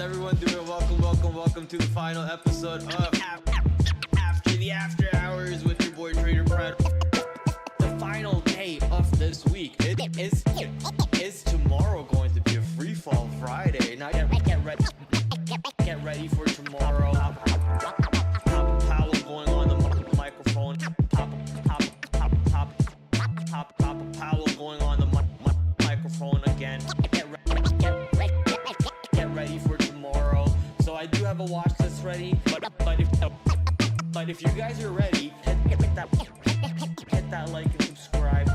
everyone doing? Welcome to the final episode of After the After Hours with your boy TraderPrad. The final day of this week is tomorrow going to be a free fall Friday. Now get ready for tomorrow. Powell going on the microphone. Powell going on the microphone again. Get ready for tomorrow. So I do have a watch list ready, but if you guys are ready, hit that like and subscribe.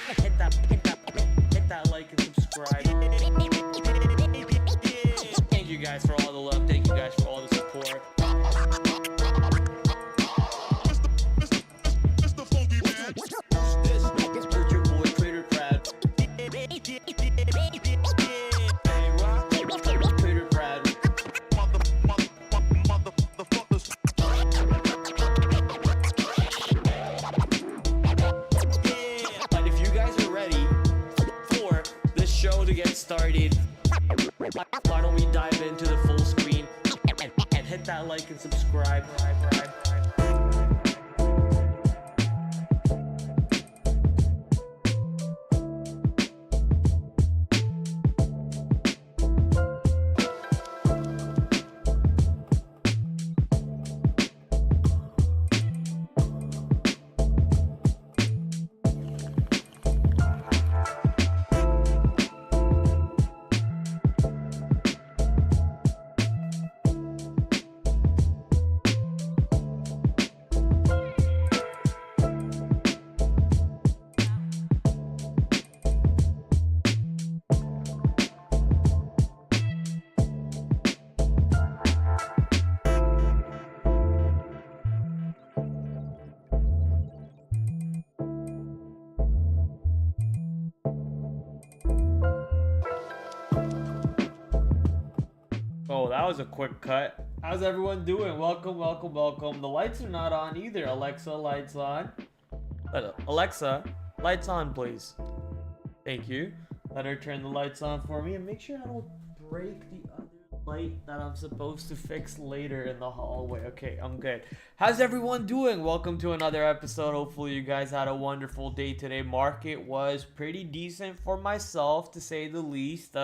Hit that like and subscribe. Thank you guys for all the love. Thank you guys for all the support. Started. Why don't we dive into the full screen and hit that like and subscribe. Oh, that was a quick cut. How's everyone doing? Welcome. The lights are not on either. Alexa, lights on. Alexa, lights on, please. Thank you. Let her turn the lights on for me and make sure I don't break the other light that I'm supposed to fix later in the hallway. Okay, I'm good. How's everyone doing? Welcome to another episode. Hopefully you guys had a wonderful day today. Market was pretty decent for myself, to say the least.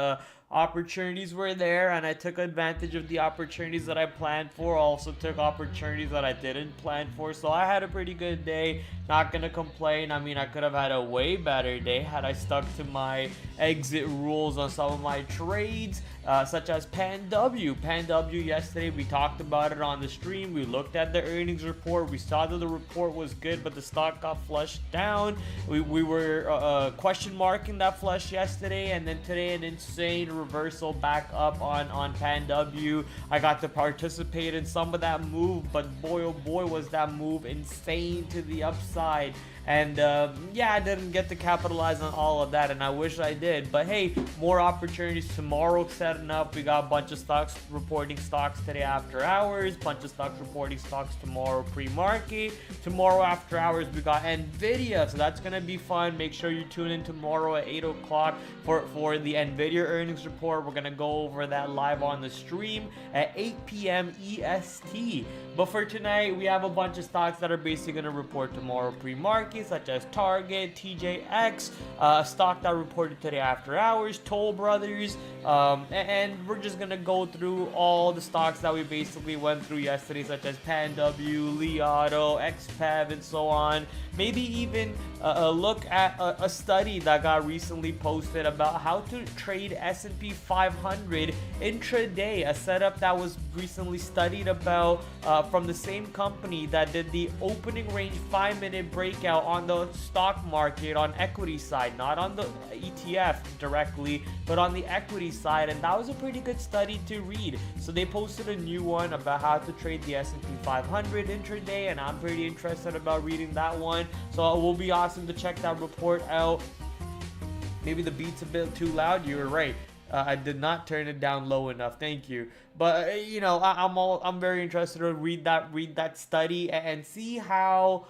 Opportunities were there, and I took advantage of the opportunities that I planned for. Also took opportunities that I didn't plan for. So I had a pretty good day. Not gonna complain. I mean, I could have had a way better day had I stuck to my exit rules on some of my trades, such as PanW. PanW yesterday, we talked about it on the stream. We looked at the earnings report. We saw that the report was good, but the stock got flushed down. We were question marking that flush yesterday, and then today an insane reversal back up on PanW. I got to participate in some of that move, but boy oh boy was that move insane to the upside. And yeah, I didn't get to capitalize on all of that, and I wish I did. But hey, more opportunities tomorrow setting up. We got a bunch of stocks reporting stocks today after hours, bunch of stocks reporting stocks tomorrow pre-market. Tomorrow after hours we got Nvidia, so that's gonna be fun. Make sure you tune in tomorrow at 8 o'clock for the Nvidia earnings report. We're gonna go over that live on the stream at 8 p.m. EST. But for tonight, we have a bunch of stocks that are basically gonna report tomorrow pre-market, such as Target, TJX, a stock that reported today after hours, Toll Brothers, and we're just gonna go through all the stocks that we basically went through yesterday, such as PanW, Li Auto, XPEV, and so on. Maybe even look at a study that got recently posted about how to trade S&P 500 intraday, a setup that was recently studied about from the same company that did the opening range 5-minute breakout on the stock market on equity side, not on the ETF directly, but on the equity side. And that was a pretty good study to read. So they posted a new one about how to trade the S&P 500 intraday, and I'm pretty interested about reading that one. So it will be awesome to check that report out. Maybe the beat's a bit too loud. You were right. I did not turn it down low enough. Thank you. But you know, I'm very interested to read that study and see how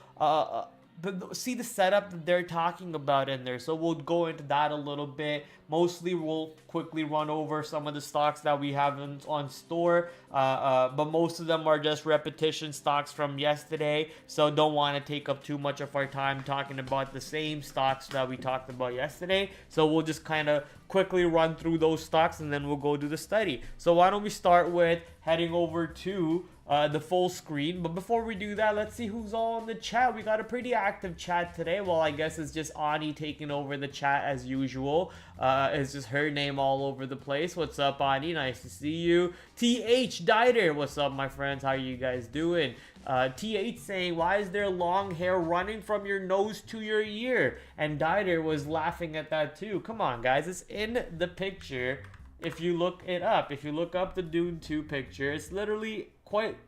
see the setup that they're talking about in there. So we'll go into that a little bit. Mostly we'll quickly run over some of the stocks that we have on store, but most of them are just repetition stocks from yesterday, so don't want to take up too much of our time talking about the same stocks that we talked about yesterday. So we'll just kind of quickly run through those stocks and then we'll go do the study. So why don't we start with heading over to the full screen. But before we do that, let's see who's all in the chat. We got a pretty active chat today. Well, I guess it's just Ani taking over the chat as usual. It's just her name all over the place. What's up, Ani? Nice to see you. TH Dieter, what's up, my friends? How are you guys doing? TH saying, why is there long hair running from your nose to your ear? And Dieter was laughing at that too. Come on, guys. It's in the picture. If you look it up, if you look up the Dune 2 picture, it's literally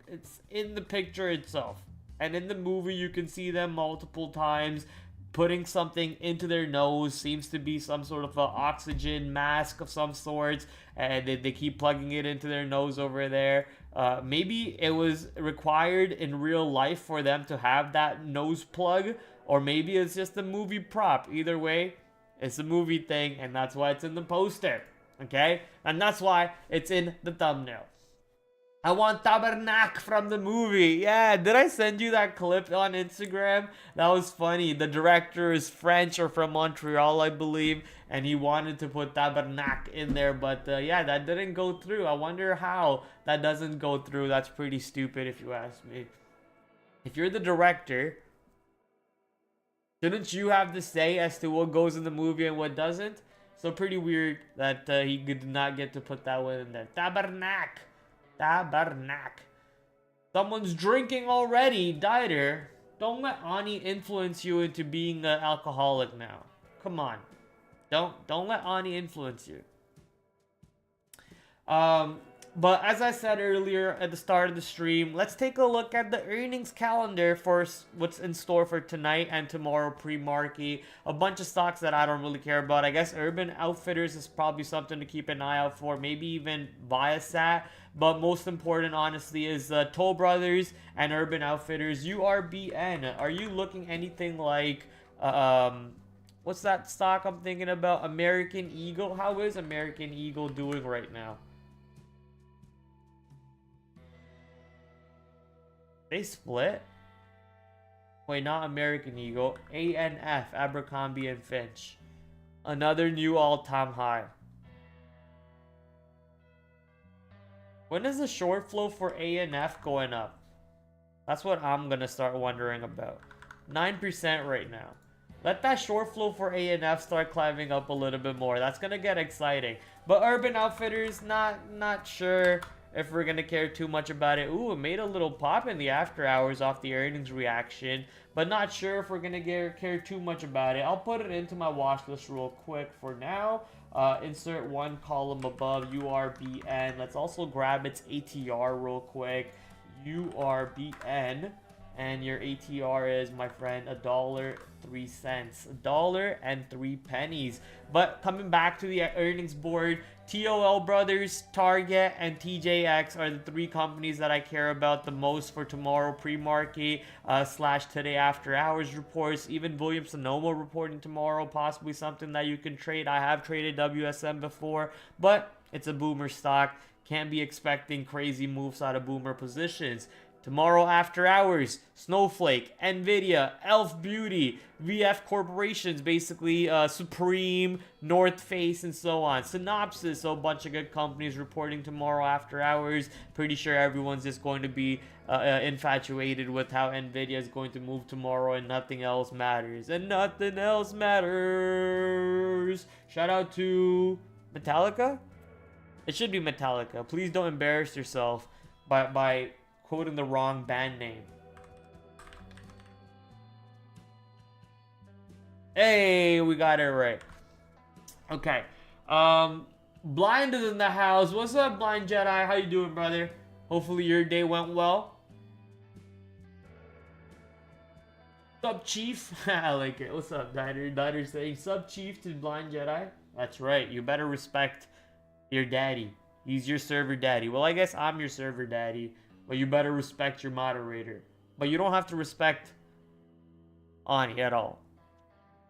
it's in the picture itself. And in the movie, you can see them multiple times putting something into their nose. Seems to be some sort of an oxygen mask of some sorts, and they keep plugging it into their nose over there. Maybe it was required in real life for them to have that nose plug, or maybe it's just a movie prop. Either way, it's a movie thing, and that's why it's in the poster. Okay? And that's why it's in the thumbnail. I want Tabernacle from the movie. Yeah, did I send you that clip on Instagram? That was funny. The director is French or from Montreal, I believe, and he wanted to put Tabernacle in there, but yeah, that didn't go through. I wonder how that doesn't go through. That's pretty stupid if you ask me. If you're the director, shouldn't you have the say as to what goes in the movie and what doesn't? So pretty weird that he did not get to put that one in there. Tabernacle. Tabernacle. Someone's drinking already. Dieter, don't let Ani influence you into being an alcoholic now. Come on. Don't let Ani influence you. But as I said earlier at the start of the stream, let's take a look at the earnings calendar for what's in store for tonight and tomorrow pre-market. A bunch of stocks that I don't really care about. I guess Urban Outfitters is probably something to keep an eye out for. Maybe even Viasat. But most important, honestly, is Toll Brothers and Urban Outfitters. URBN. Are you looking anything like... what's that stock I'm thinking about? American Eagle. How is American Eagle doing right now? They split? Wait, not American Eagle. ANF, Abercrombie and Finch. Another new all-time high. When is the short flow for ANF going up? That's what I'm going to start wondering about. 9% right now. Let that short flow for ANF start climbing up a little bit more. That's going to get exciting. But Urban Outfitters, not sure if we're going to care too much about it. Ooh, it made a little pop in the after hours off the earnings reaction. But not sure if we're going to care too much about it. I'll put it into my watch list real quick for now. Insert one column above URBN. Let's also grab its ATR real quick. URBN. And your ATR is, my friend, $1.03. $1.03. But coming back to the earnings board, TOL Brothers, Target, and TJX are the three companies that I care about the most for tomorrow pre-market / today after hours reports. Even Williams-Sonoma reporting tomorrow, possibly something that you can trade. I have traded WSM before, but it's a boomer stock. Can't be expecting crazy moves out of boomer positions. Tomorrow after hours, Snowflake, Nvidia, Elf Beauty, VF Corporations, basically Supreme, North Face, and so on. Synopsys, so a bunch of good companies reporting tomorrow after hours. Pretty sure everyone's just going to be infatuated with how Nvidia is going to move tomorrow, and nothing else matters. And nothing else matters. Shout out to Metallica? It should be Metallica. Please don't embarrass yourself by quoting the wrong band name. Hey, we got it right. Okay. Blind is in the house. What's up, Blind Jedi? How you doing, brother? Hopefully your day went well. What's up, Chief? I like it. What's up, Diner? Diner saying, sub Chief to Blind Jedi. That's right. You better respect your daddy. He's your server daddy. Well, I guess I'm your server daddy. But you better respect your moderator. But you don't have to respect Ani at all.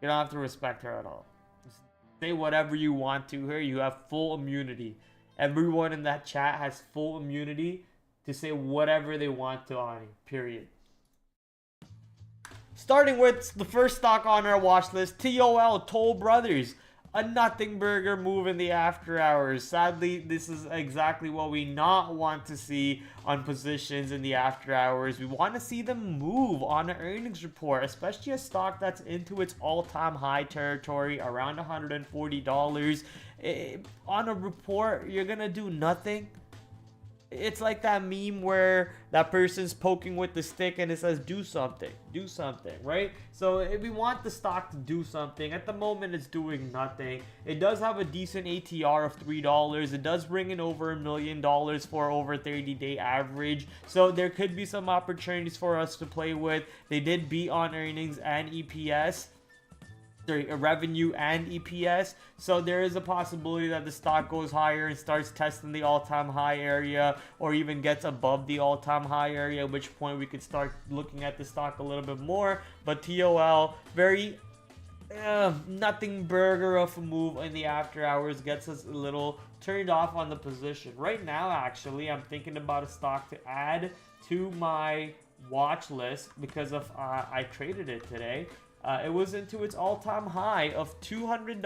You don't have to respect her at all. Just say whatever you want to her. You have full immunity. Everyone in that chat has full immunity to say whatever they want to Ani. Period. Starting with the first stock on our watch list, TOL, Toll Brothers. A nothing burger move in the after hours. Sadly, this is exactly what we not want to see on positions in the after hours. We want to see them move on an earnings report, especially a stock that's into its all-time high territory, around $140. On a report, you're going to do nothing. It's like that meme where that person's poking with the stick and it says do something, right? So if we want the stock to do something, at the moment it's doing nothing. It does have a decent ATR of $3. It does bring in over $1 million for over 30-day average. So there could be some opportunities for us to play with. They did beat on earnings and EPS. Revenue and EPS, so there is a possibility that the stock goes higher and starts testing the all-time high area, or even gets above the all-time high area, at which point we could start looking at the stock a little bit more. But TOL, very nothing burger of a move in the after hours, gets us a little turned off on the position. Right now, actually, I'm thinking about a stock to add to my watch list because of I traded it today. It was into its all-time high of $200.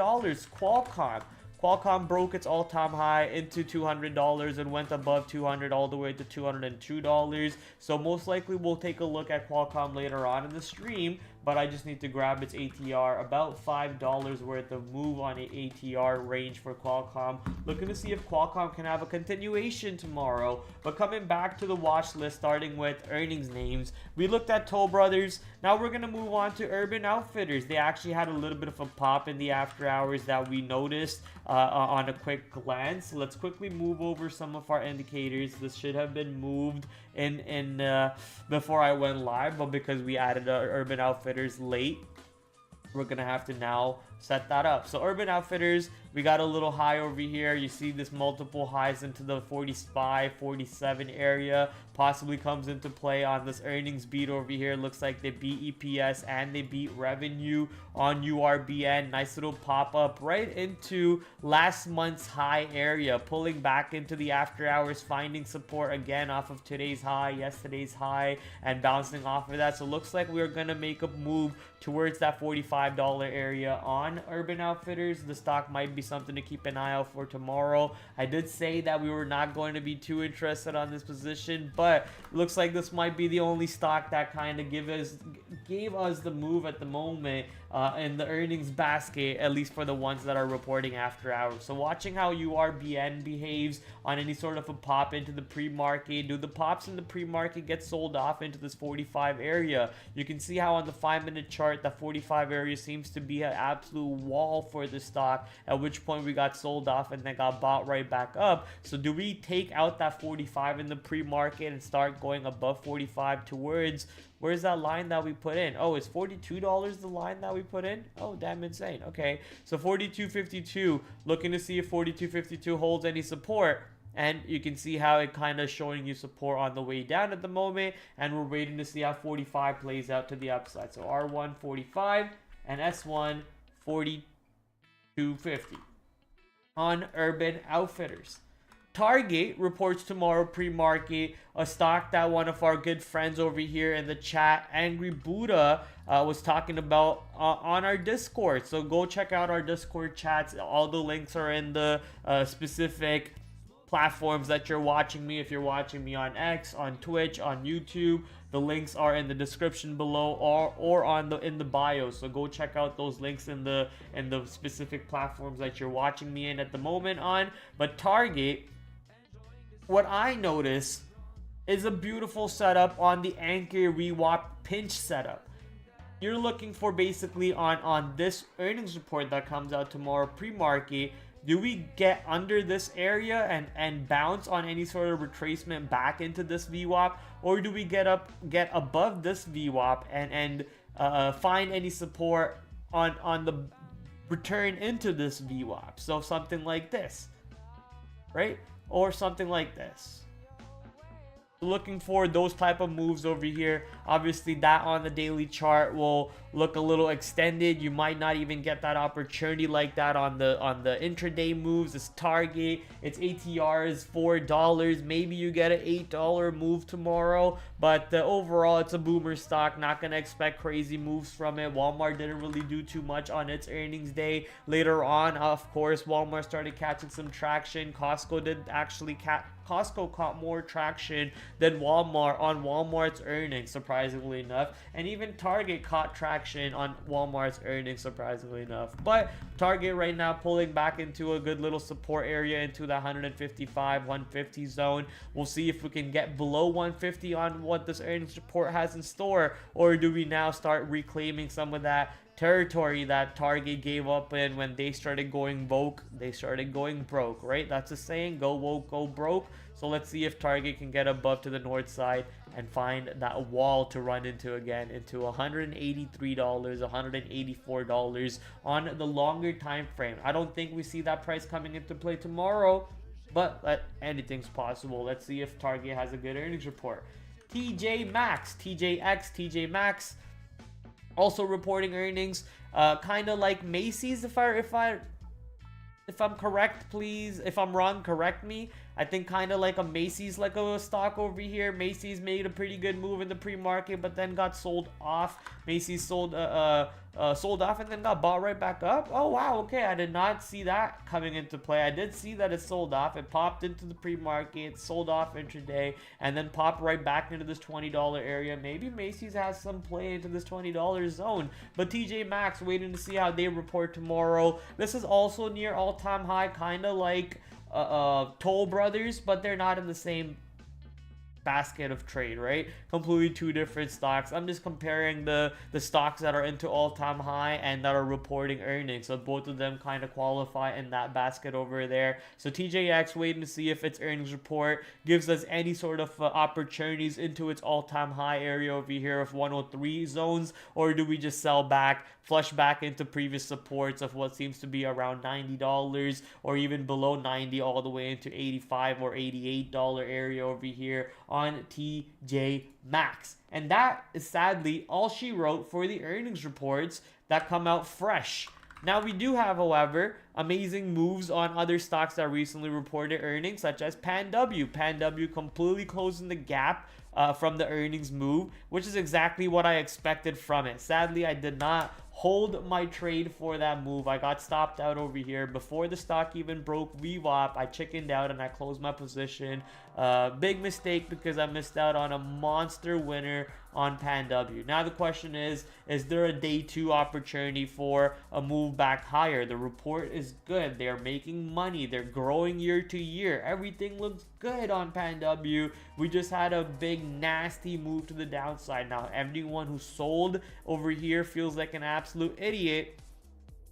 Qualcomm. Qualcomm broke its all-time high into $200 and went above $200 all the way to $202. So most likely we'll take a look at Qualcomm later on in the stream, but I just need to grab its ATR, about $5 worth of move on an ATR range for Qualcomm. Looking to see if Qualcomm can have a continuation tomorrow. But coming back to the watch list, starting with earnings names, we looked at Toll Brothers. Now we're going to move on to Urban Outfitters. They actually had a little bit of a pop in the after hours that we noticed on a quick glance. Let's quickly move over some of our indicators. This should have been moved in before I went live, but because we added Urban Outfitters late, we're gonna have to now set that up. So Urban Outfitters, we got a little high over here. You see this multiple highs into the 45, 47 area, possibly comes into play on this earnings beat over here. Looks like they beat EPS and they beat revenue on URBN. Nice little pop-up right into last month's high area, pulling back into the after hours, finding support again off of today's high, yesterday's high, and bouncing off of that. So looks like we're gonna make a move towards that $45 area on Urban Outfitters. The stock might be something to keep an eye out for tomorrow. I did say that we were not going to be too interested on this position, but looks like this might be the only stock that kind of gave us the move at the moment in the earnings basket, at least for the ones that are reporting after hours. So watching how URBN behaves on any sort of a pop into the pre-market. Do the pops in the pre-market get sold off into this 45 area? You can see how on the 5-minute chart that 45 area seems to be an absolute wall for the stock, at which point we got sold off and then got bought right back up. So do we take out that 45 in the pre-market and start going above 45 towards, where's that line that we put in? Oh, is $42 the line that we put in? Oh, damn insane. Okay, so 42.52, looking to see if 42.52 holds any support. And you can see how it kind of showing you support on the way down at the moment. And we're waiting to see how 45 plays out to the upside. So R1 45 and S1 42.50 on Urban Outfitters. Target reports tomorrow pre-market, a stock that one of our good friends over here in the chat, Angry Buddha, was talking about on our Discord. So go check out our Discord chats. All the links are in the specific platforms that you're watching me. If you're watching me on X, on Twitch, on YouTube, the links are in the description below or in the bio. So go check out those links in the specific platforms that you're watching me in at the moment on. But Target, what I notice is a beautiful setup on the anchor rewap pinch setup. You're looking for basically on this earnings report that comes out tomorrow pre-market. Do we get under this area and bounce on any sort of retracement back into this VWAP, or do we get above this VWAP and find any support on the return into this VWAP? So something like this, right? Or something like this. Looking for those type of moves over here. Obviously that on the daily chart will look a little extended. You might not even get that opportunity like that on the intraday moves. This target, its ATR is $4. Maybe you get an $8 move tomorrow, but overall it's a boomer stock. Not gonna expect crazy moves from it. Walmart didn't really do too much on its earnings day. Later on, of course, Walmart started catching some traction. Costco did actually Costco caught more traction than Walmart on Walmart's earnings, surprisingly enough. And even Target caught traction on Walmart's earnings, surprisingly enough. But Target right now pulling back into a good little support area into the 155, 150 zone. We'll see if we can get below 150 on what this earnings report has in store, or do we now start reclaiming some of that territory that Target gave up in when they started going woke. They started going broke, right? That's a saying, go woke, go broke. So let's see if Target can get above to the north side and find that wall to run into again, into $183, $184 on the longer time frame. I don't think we see that price coming into play tomorrow, but anything's possible. Let's see if Target has a good earnings report. TJ Maxx, TJ Maxx, also reporting earnings, kind of like Macy's. If I'm correct, please. If I'm wrong, correct me. I think kind of like a Macy's, like a stock over here. Macy's made a pretty good move in the pre-market, but then got sold off. Macy's sold off and then got bought right back up. Oh wow, okay, I did not see that coming into play. I did see that it sold off. It popped into the pre-market, sold off intraday, and then popped right back into this $20 area. Maybe Macy's has some play into this $20 zone. But TJ Maxx, waiting to see how they report tomorrow. This is also near all-time high, kind of like Toll Brothers, but they're not in the same basket of trade, right? Completely two different stocks. I'm just comparing the stocks that are into all-time high and that are reporting earnings. So both of them kind of qualify in that basket over there. So TJX, waiting to see if its earnings report gives us any sort of opportunities into its all-time high area over here of 103 zones, or do we just sell back, flush back into previous supports of what seems to be around $90 or even below 90 all the way into $85 or $88 area over here on TJ Maxx. And that is sadly all she wrote for the earnings reports that come out fresh. Now we do have, however, amazing moves on other stocks that recently reported earnings, such as PanW. PanW completely closing the gap from the earnings move, which is exactly what I expected from it. Sadly, I did not hold my trade for that move. I got stopped out over here before the stock even broke VWAP. I chickened out and I closed my position. Big mistake, because I missed out on a monster winner on PanW. Now the question is there a day two opportunity for a move back higher? The report is good. They're making money. They're growing year to year. Everything looks good on PanW. We just had a big nasty move to the downside. Now everyone who sold over here feels like an absolute idiot,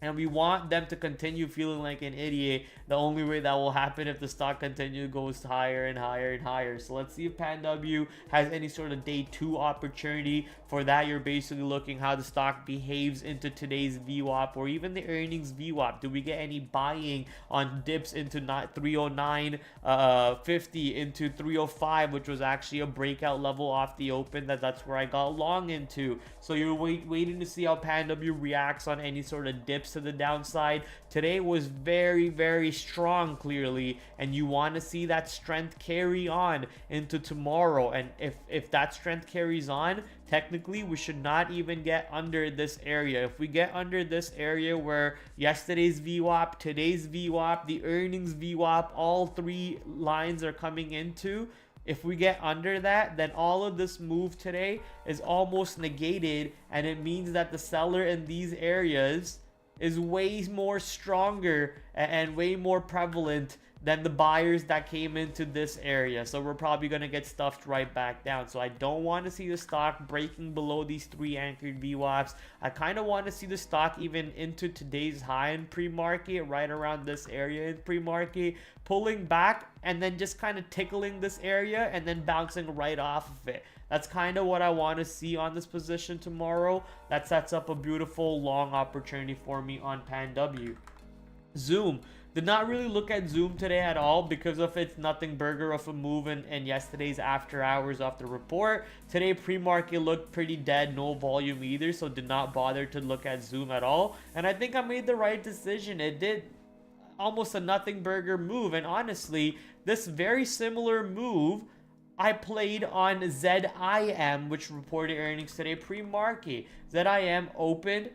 and we want them to continue feeling like an idiot. The only way that will happen if the stock continues goes higher and higher and higher. So let's see if PanW has any sort of day two opportunity. For that, you're basically looking how the stock behaves into today's VWAP or even the earnings VWAP. Do we get any buying on dips into 309.50 into 305, which was actually a breakout level off the open? That's where I got long into. So you're waiting to see how PanW reacts on any sort of dips to the downside. Today was very, very strong, clearly, and you want to see that strength carry on into tomorrow. And if that strength carries on, technically we should not even get under this area. If we get under this area where yesterday's VWAP, today's VWAP, the earnings VWAP, all three lines are coming into, if we get under that, then all of this move today is almost negated, and it means that the seller in these areas is way more stronger and way more prevalent than the buyers that came into this area. So we're probably going to get stuffed right back down. So I don't want to see the stock breaking below these three anchored VWAPs. I kind of want to see the stock even into today's high in pre-market, right around this area in pre-market, pulling back and then just kind of tickling this area and then bouncing right off of it. That's kind of what I want to see on this position tomorrow. That sets up a beautiful long opportunity for me on PanW. Zoom Did not really look at Zoom today at all because of its nothing burger of a move in yesterday's after hours of the report. Today pre-market looked pretty dead, no volume either, so did not bother to look at Zoom at all. And I think I made the right decision. It did almost a nothing burger move, and honestly, this very similar move I played on ZIM, which reported earnings today pre-market. ZIM opened,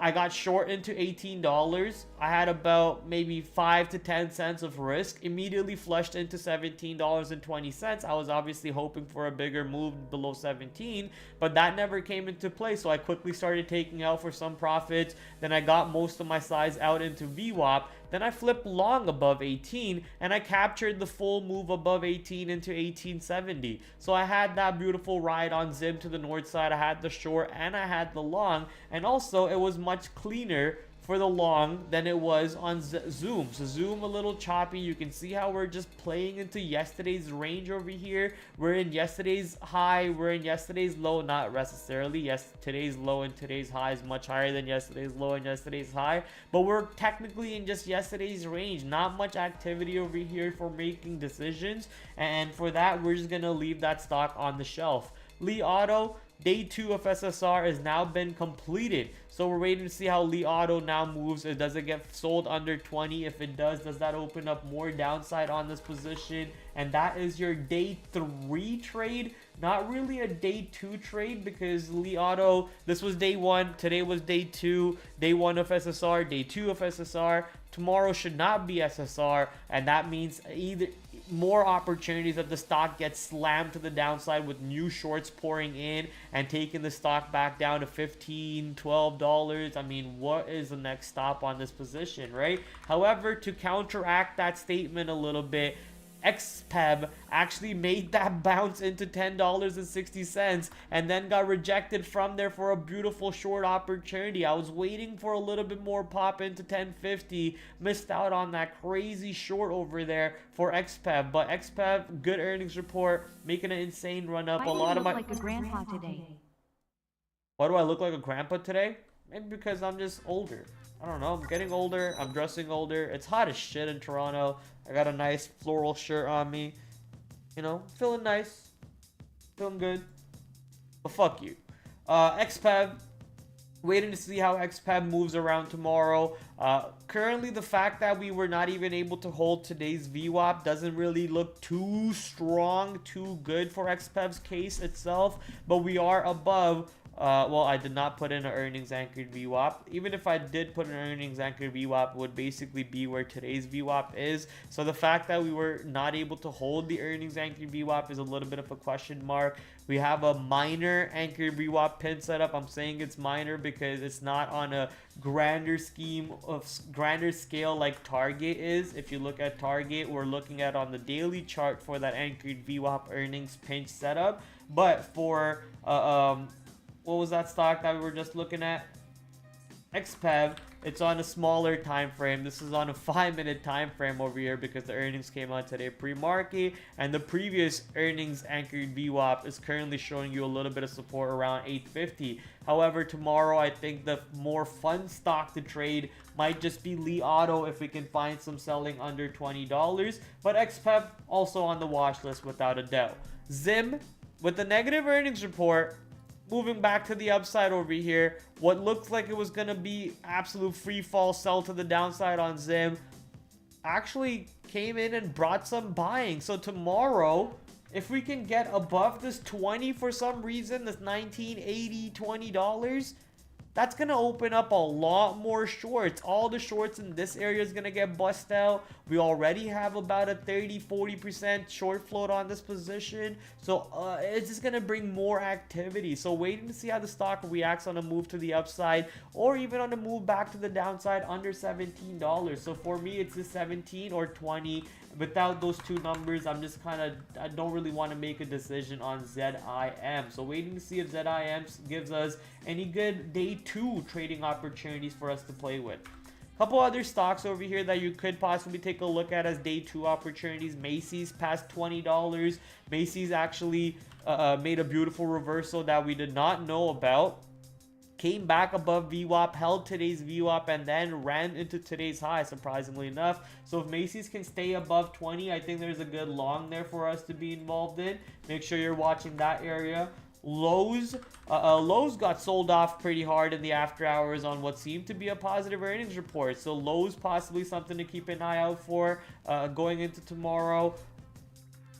I got short into $18. I had about maybe 5 to 10 cents of risk. Immediately flushed into $17.20. I was obviously hoping for a bigger move below 17, but that never came into play. So I quickly started taking out for some profits. Then I got most of my size out into VWAP. Then I flipped long above 18 and I captured the full move above 18 into 1870. So I had that beautiful ride on ZIM to the north side. I had the short and I had the long, and also it was much cleaner for the long than it was on Zoom. So Zoom a little choppy. You can see how we're just playing into yesterday's range over here. We're in yesterday's high, we're in yesterday's low. Not necessarily, yes, today's low and today's high is much higher than yesterday's low and yesterday's high, but we're technically in just yesterday's range. Not much activity over here for making decisions, and for that we're just gonna leave that stock on the shelf. Li Auto, day 2 of SSR has now been completed. So we're waiting to see how Li Auto now moves. Does it get sold under 20? If it does that open up more downside on this position? And that is your day 3 trade. Not really a day 2 trade because Li Auto, this was day 1. Today was day 2. Day 1 of SSR, day 2 of SSR. Tomorrow should not be SSR. And that means either more opportunities that the stock gets slammed to the downside with new shorts pouring in and taking the stock back down to $15-12. I mean, what is the next stop on this position, right? However, to counteract that statement a little bit, XPEB actually made that bounce into $10.60 and then got rejected from there for a beautiful short opportunity. I was waiting for a little bit more pop into 10.50, missed out on that crazy short over there for XPEB. But XPEB, good earnings report, making an insane run up. Why do you look like a grandpa today? Why do I look like a grandpa today? Maybe because I'm just older. I don't know, I'm getting older, I'm dressing older. It's hot as shit in Toronto. I got a nice floral shirt on me. You know, feeling nice. Feeling good. But fuck you. XPEB. Waiting to see how XPEB moves around tomorrow. Currently, the fact that we were not even able to hold today's VWAP doesn't really look too strong, too good for XPEB's case itself. But we are above. Well, I did not put in an earnings anchored VWAP. Even if I did put an earnings anchored VWAP, would basically be where today's VWAP is. So the fact that we were not able to hold the earnings anchored VWAP is a little bit of a question mark. We have a minor anchored VWAP pin setup. I'm saying it's minor because it's not on a grander scale like Target is. If you look at Target, we're looking at on the daily chart for that anchored VWAP earnings pinch setup. But for what was that stock that we were just looking at? XPEB, it's on a smaller time frame. This is on a 5-minute time frame over here because the earnings came out today pre-market, and the previous earnings anchored VWAP is currently showing you a little bit of support around 850. However, tomorrow I think the more fun stock to trade might just be Li Auto if we can find some selling under $20. But XPEB also on the watch list without a doubt. ZIM, with the negative earnings report, moving back to the upside over here. What looked like it was going to be absolute free fall sell to the downside on ZIM actually came in and brought some buying. So tomorrow, if we can get above this 20 for some reason, this $19.80, $20, that's going to open up a lot more shorts. All the shorts in this area is going to get bust out. We already have about a 30-40% short float on this position. So it's just going to bring more activity. So waiting to see how the stock reacts on a move to the upside or even on a move back to the downside under $17. So for me, it's the 17 or 20. Without those two numbers, I'm just I don't really want to make a decision on ZIM. So waiting to see if ZIM gives us any good day 2 trading opportunities for us to play with. Couple other stocks over here that you could possibly take a look at as day 2 opportunities. Macy's past $20. Macy's actually made a beautiful reversal that we did not know about. came back above VWAP, held today's VWAP, and then ran into today's high, surprisingly enough. So if Macy's can stay above 20, I think there's a good long there for us to be involved in. Make sure you're watching that area. Lowe's got sold off pretty hard in the after hours on what seemed to be a positive earnings report. So Lowe's possibly something to keep an eye out for going into tomorrow.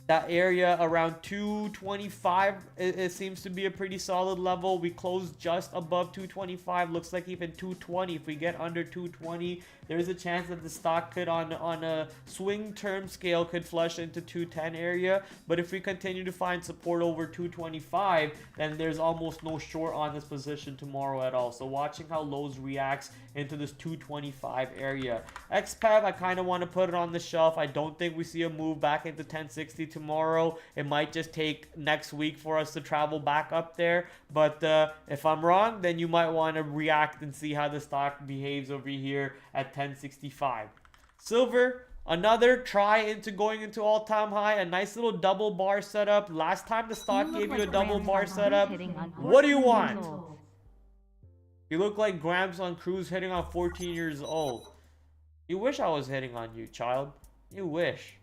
That area around 225, it seems to be a pretty solid level. We closed just above 225. Looks like even 220. If we get under 220, there's a chance that the stock could, on a swing term scale, could flush into 210 area. But if we continue to find support over 225, then there's almost no short on this position tomorrow at all. So watching how Lowe's reacts into this 225 area. XPEV, I kind of want to put it on the shelf. I don't think we see a move back into 1060 tomorrow. It might just take next week for us to travel back up there. But if I'm wrong, then you might want to react and see how the stock behaves over here at 1065. Silver, another try into going into all-time high. A nice little double bar setup. Last time the stock gave you a double bar setup. What do you want? You look like Gramps on cruise hitting on 14 years old. You wish I was hitting on you, child. You wish.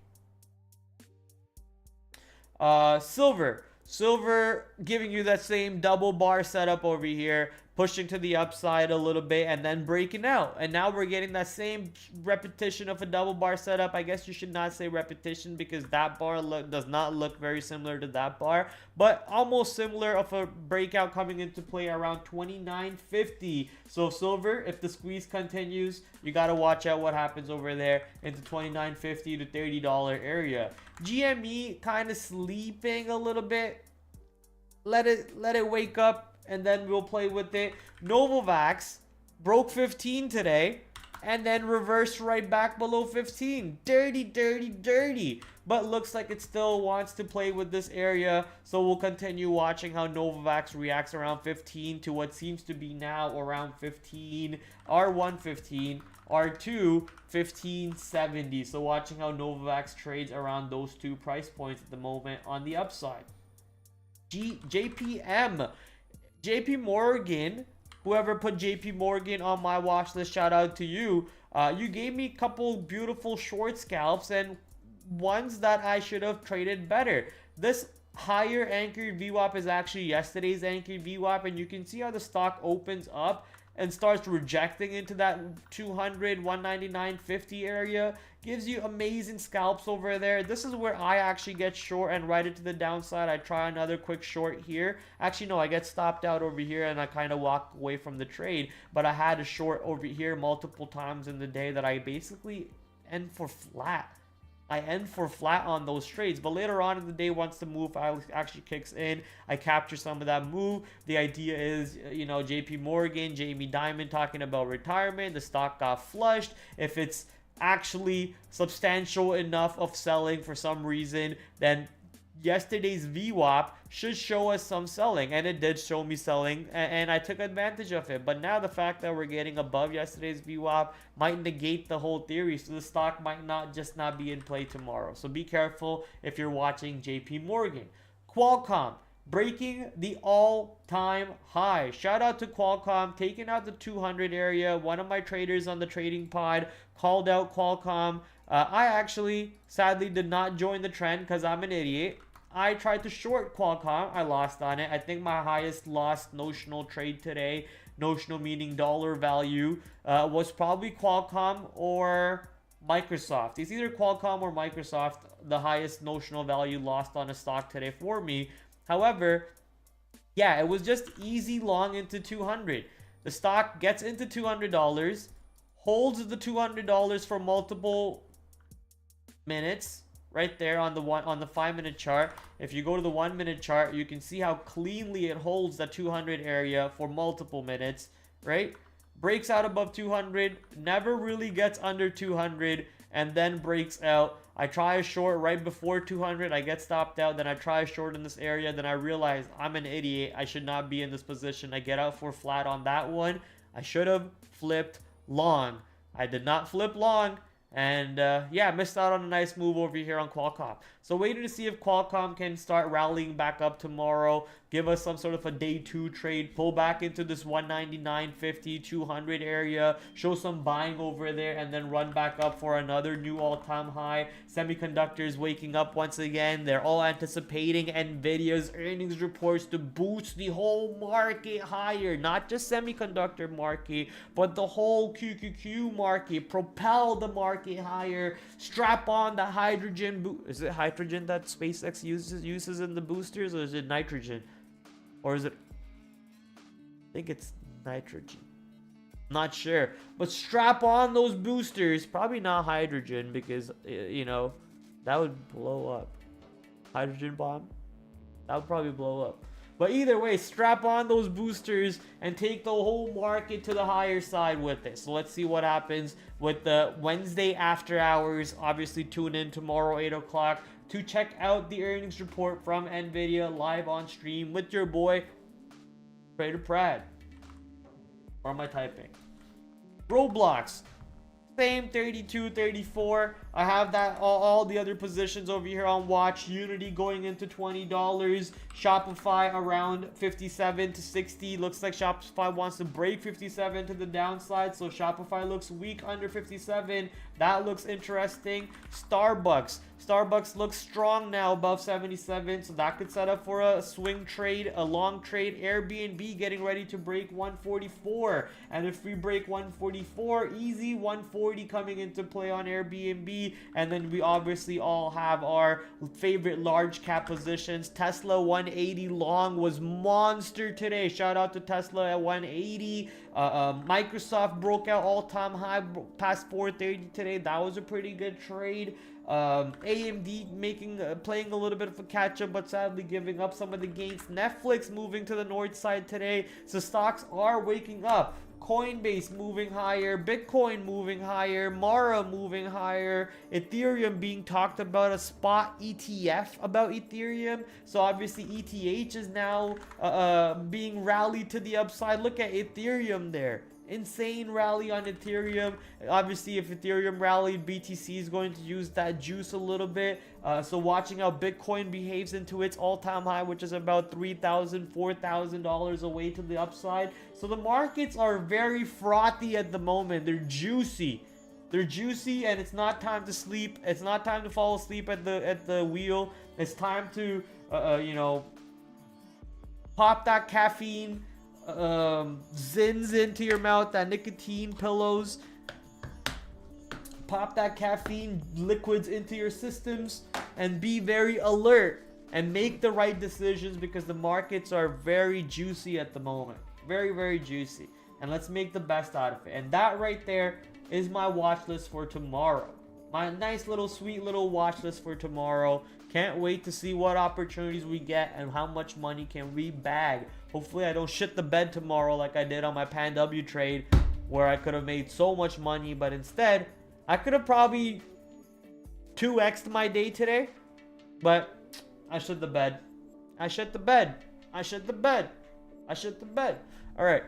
Silver giving you that same double bar setup over here, pushing to the upside a little bit and then breaking out. And now we're getting that same repetition of a double bar setup. I guess you should not say repetition because that bar does not look very similar to that bar, but almost similar of a breakout coming into play around 29.50. So silver, if the squeeze continues, you got to watch out what happens over there into 29.50 to $30 area. GME kind of sleeping a little bit. Let it wake up and then we'll play with it. Novavax broke 15 today and then reversed right back below 15. Dirty. But looks like it still wants to play with this area. So we'll continue watching how Novavax reacts around 15 to what seems to be now around 15. R1 15. R2 1570. So watching how Novavax trades around those two price points at the moment on the upside. JPM. JP Morgan, whoever put JP Morgan on my watch list, shout out to you. You gave me a couple beautiful short scalps and ones that I should have traded better. This higher anchored VWAP is actually yesterday's anchored VWAP, and you can see how the stock opens up and starts rejecting into that 200, 199.50 area. Gives you amazing scalps over there. This is where I actually get short and right into the downside. I try another quick short here. Actually, no, I get stopped out over here and I kind of walk away from the trade. But I had a short over here multiple times in the day that I basically end for flat. I end for flat on those trades. But later on in the day, once the move actually kicks in, I capture some of that move. The idea is, you know, JP Morgan, Jamie Dimon talking about retirement. The stock got flushed. If it's actually substantial enough of selling for some reason, then yesterday's VWAP should show us some selling, and it did show me selling, and I took advantage of it. But now the fact that we're getting above yesterday's VWAP might negate the whole theory, so the stock might not be in play tomorrow. So be careful if you're watching JP Morgan. Qualcomm breaking the all-time high. Shout out to Qualcomm, taking out the 200 area. One of my traders on the trading pod called out Qualcomm. I actually sadly did not join the trend because I'm an idiot. I tried to short Qualcomm. I lost on it. I think my highest lost notional trade today, notional meaning dollar value, was probably Qualcomm or Microsoft. It's either Qualcomm or Microsoft, the highest notional value lost on a stock today for me. However, yeah, it was just easy long into 200. The stock gets into $200, holds the $200 for multiple minutes right there on the 5-minute chart. If you go to the 1-minute chart, you can see how cleanly it holds the 200 area for multiple minutes, right? Breaks out above 200, never really gets under 200, and then breaks out. I try a short right before 200, I get stopped out, then I try a short in this area, then I realize I'm an idiot, I should not be in this position. I get out for flat on that one. I should have flipped long. I did not flip long. And yeah, missed out on a nice move over here on Qualcomm. So waiting to see if Qualcomm can start rallying back up tomorrow, give us some sort of a day 2 trade, pull back into this 199.50, 200 area, show some buying over there, and then run back up for another new all-time high. Semiconductors waking up once again. They're all anticipating Nvidia's earnings reports to boost the whole market higher. Not just semiconductor market, but the whole QQQ market. Propel the market higher. Strap on the hydrogen. Is it hydrogen that SpaceX uses in the boosters, or is it nitrogen? Or is it... I think it's nitrogen. Not sure. But strap on those boosters. Probably not hydrogen, because, you know, that would blow up. Hydrogen bomb? That would probably blow up. But either way, strap on those boosters and take the whole market to the higher side with it. So let's see what happens with the Wednesday after hours. Obviously, tune in tomorrow, 8 o'clock, to check out the earnings report from Nvidia live on stream with your boy, TraderPrad. Or am I typing? Roblox. Same 32, 34. I have that all the other positions over here on watch. Unity going into $20. Shopify around 57 to 60. Looks like Shopify wants to break 57 to the downside. So Shopify looks weak under 57. That looks interesting. Starbucks looks strong now above 77. So that could set up for a swing trade, a long trade. Airbnb getting ready to break 144. And if we break 144, easy 140 coming into play on Airbnb. And then we obviously all have our favorite large cap positions. Tesla 180 long was monster today. Shout out to Tesla at 180. Microsoft broke out all-time high past 430 today. That was a pretty good trade. AMD playing a little bit of a catch-up, but sadly giving up some of the gains. Netflix moving to the north side today. So stocks are waking up. Coinbase moving higher, Bitcoin moving higher, Mara moving higher, Ethereum being talked about, a spot ETF about Ethereum. So obviously ETH is now being rallied to the upside. Look at Ethereum there. Insane rally on Ethereum. Obviously, if Ethereum rallied, BTC is going to use that juice a little bit. So watching how Bitcoin behaves into its all-time high, which is about $3,000, $4,000 away to the upside. So the markets are very frothy at the moment. They're juicy. They're juicy, and it's not time to sleep. It's not time to fall asleep at the wheel. It's time to, you know, pop that caffeine. Zins into your mouth, that nicotine pillows, pop that caffeine liquids into your systems, and be very alert and make the right decisions, because the markets are very juicy at the moment. Very, very juicy. And let's make the best out of it. And that right there is my watch list for tomorrow. My nice little sweet little watch list for tomorrow. Can't wait to see what opportunities we get and how much money can we bag. Hopefully I don't shit the bed tomorrow like I did on my Pan W trade, where I could have made so much money, but instead I could have probably 2x'd my day today. But I shit the bed. I shit the bed. I shit the bed. I shit the bed. Alright.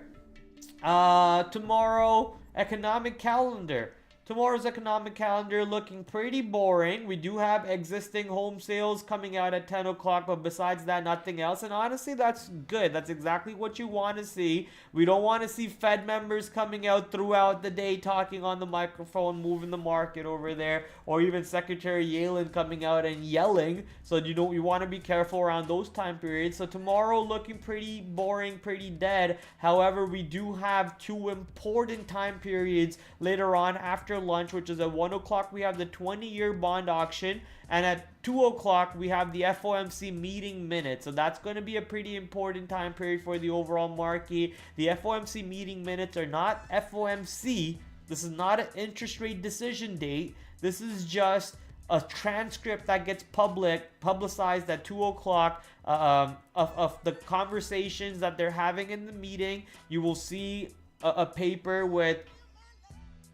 Tomorrow, economic calendar. Tomorrow's economic calendar looking pretty boring. We do have existing home sales coming out at 10 o'clock, but besides that, nothing else. And honestly, that's good. That's exactly what you want to see. We don't want to see Fed members coming out throughout the day talking on the microphone, moving the market over there, or even Secretary Yellen coming out and yelling. So you want to be careful around those time periods. So tomorrow looking pretty boring, pretty dead. However, we do have two important time periods later on after lunch, which is at 1 o'clock we have the 20-year bond auction, and at 2 o'clock we have the FOMC meeting minutes. So that's going to be a pretty important time period for the overall market. The FOMC meeting minutes are not FOMC. This is not an interest rate decision date. This is just a transcript that gets publicized at 2 o'clock of the conversations that they're having in the meeting. You will see a paper with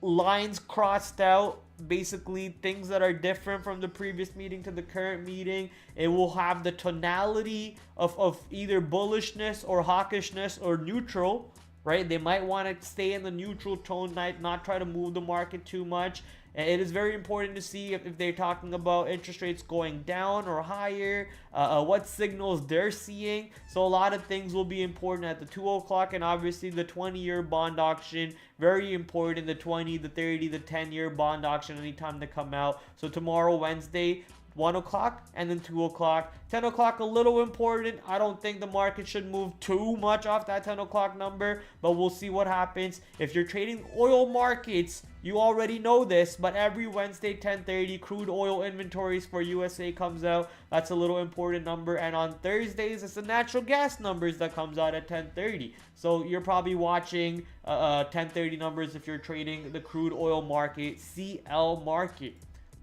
lines crossed out, basically things that are different from the previous meeting to the current meeting. It will have the tonality of either bullishness or hawkishness or neutral, right? They might want to stay in the neutral tone, not try to move the market too much. And it is very important to see if they're talking about interest rates going down or higher, what signals they're seeing. So a lot of things will be important at the 2 o'clock, and obviously the 20-year bond auction, very important. The 20, the 30, the 10-year bond auction, anytime they come out. So tomorrow, Wednesday, 1 o'clock and then 2 o'clock. 10 o'clock a little important. I don't think the market should move too much off that 10 o'clock number, but we'll see what happens. If you're trading oil markets, you already know this, but every Wednesday 10:30 crude oil inventories for USA comes out. That's a little important number. And on Thursdays, it's the natural gas numbers that comes out at 10:30. So you're probably watching 10:30 numbers if you're trading the crude oil market, CL market.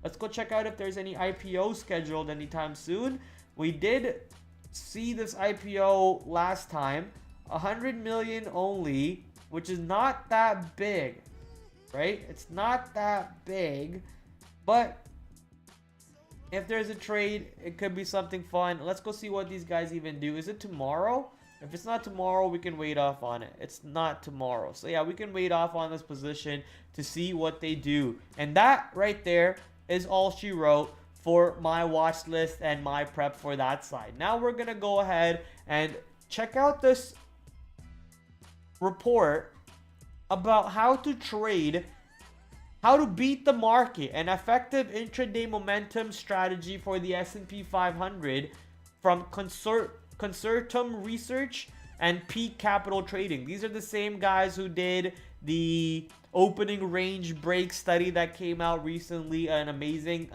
Let's go check out if there's any IPO scheduled anytime soon. We did see this IPO last time, 100 million only, which is not that big, right? It's not that big, but if there's a trade, it could be something fun. Let's go see what these guys even do. Is it tomorrow? If it's not tomorrow, we can wait off on it. It's not tomorrow. So yeah, we can wait off on this position to see what they do. And that right there is all she wrote for my watch list and my prep for that side. Now we're gonna go ahead and check out this report about how to trade, how to beat the market, an effective intraday momentum strategy for the S&P 500 from Consortium Research and Peak Capital Trading. These are the same guys who did the opening range break study that came out recently, an amazing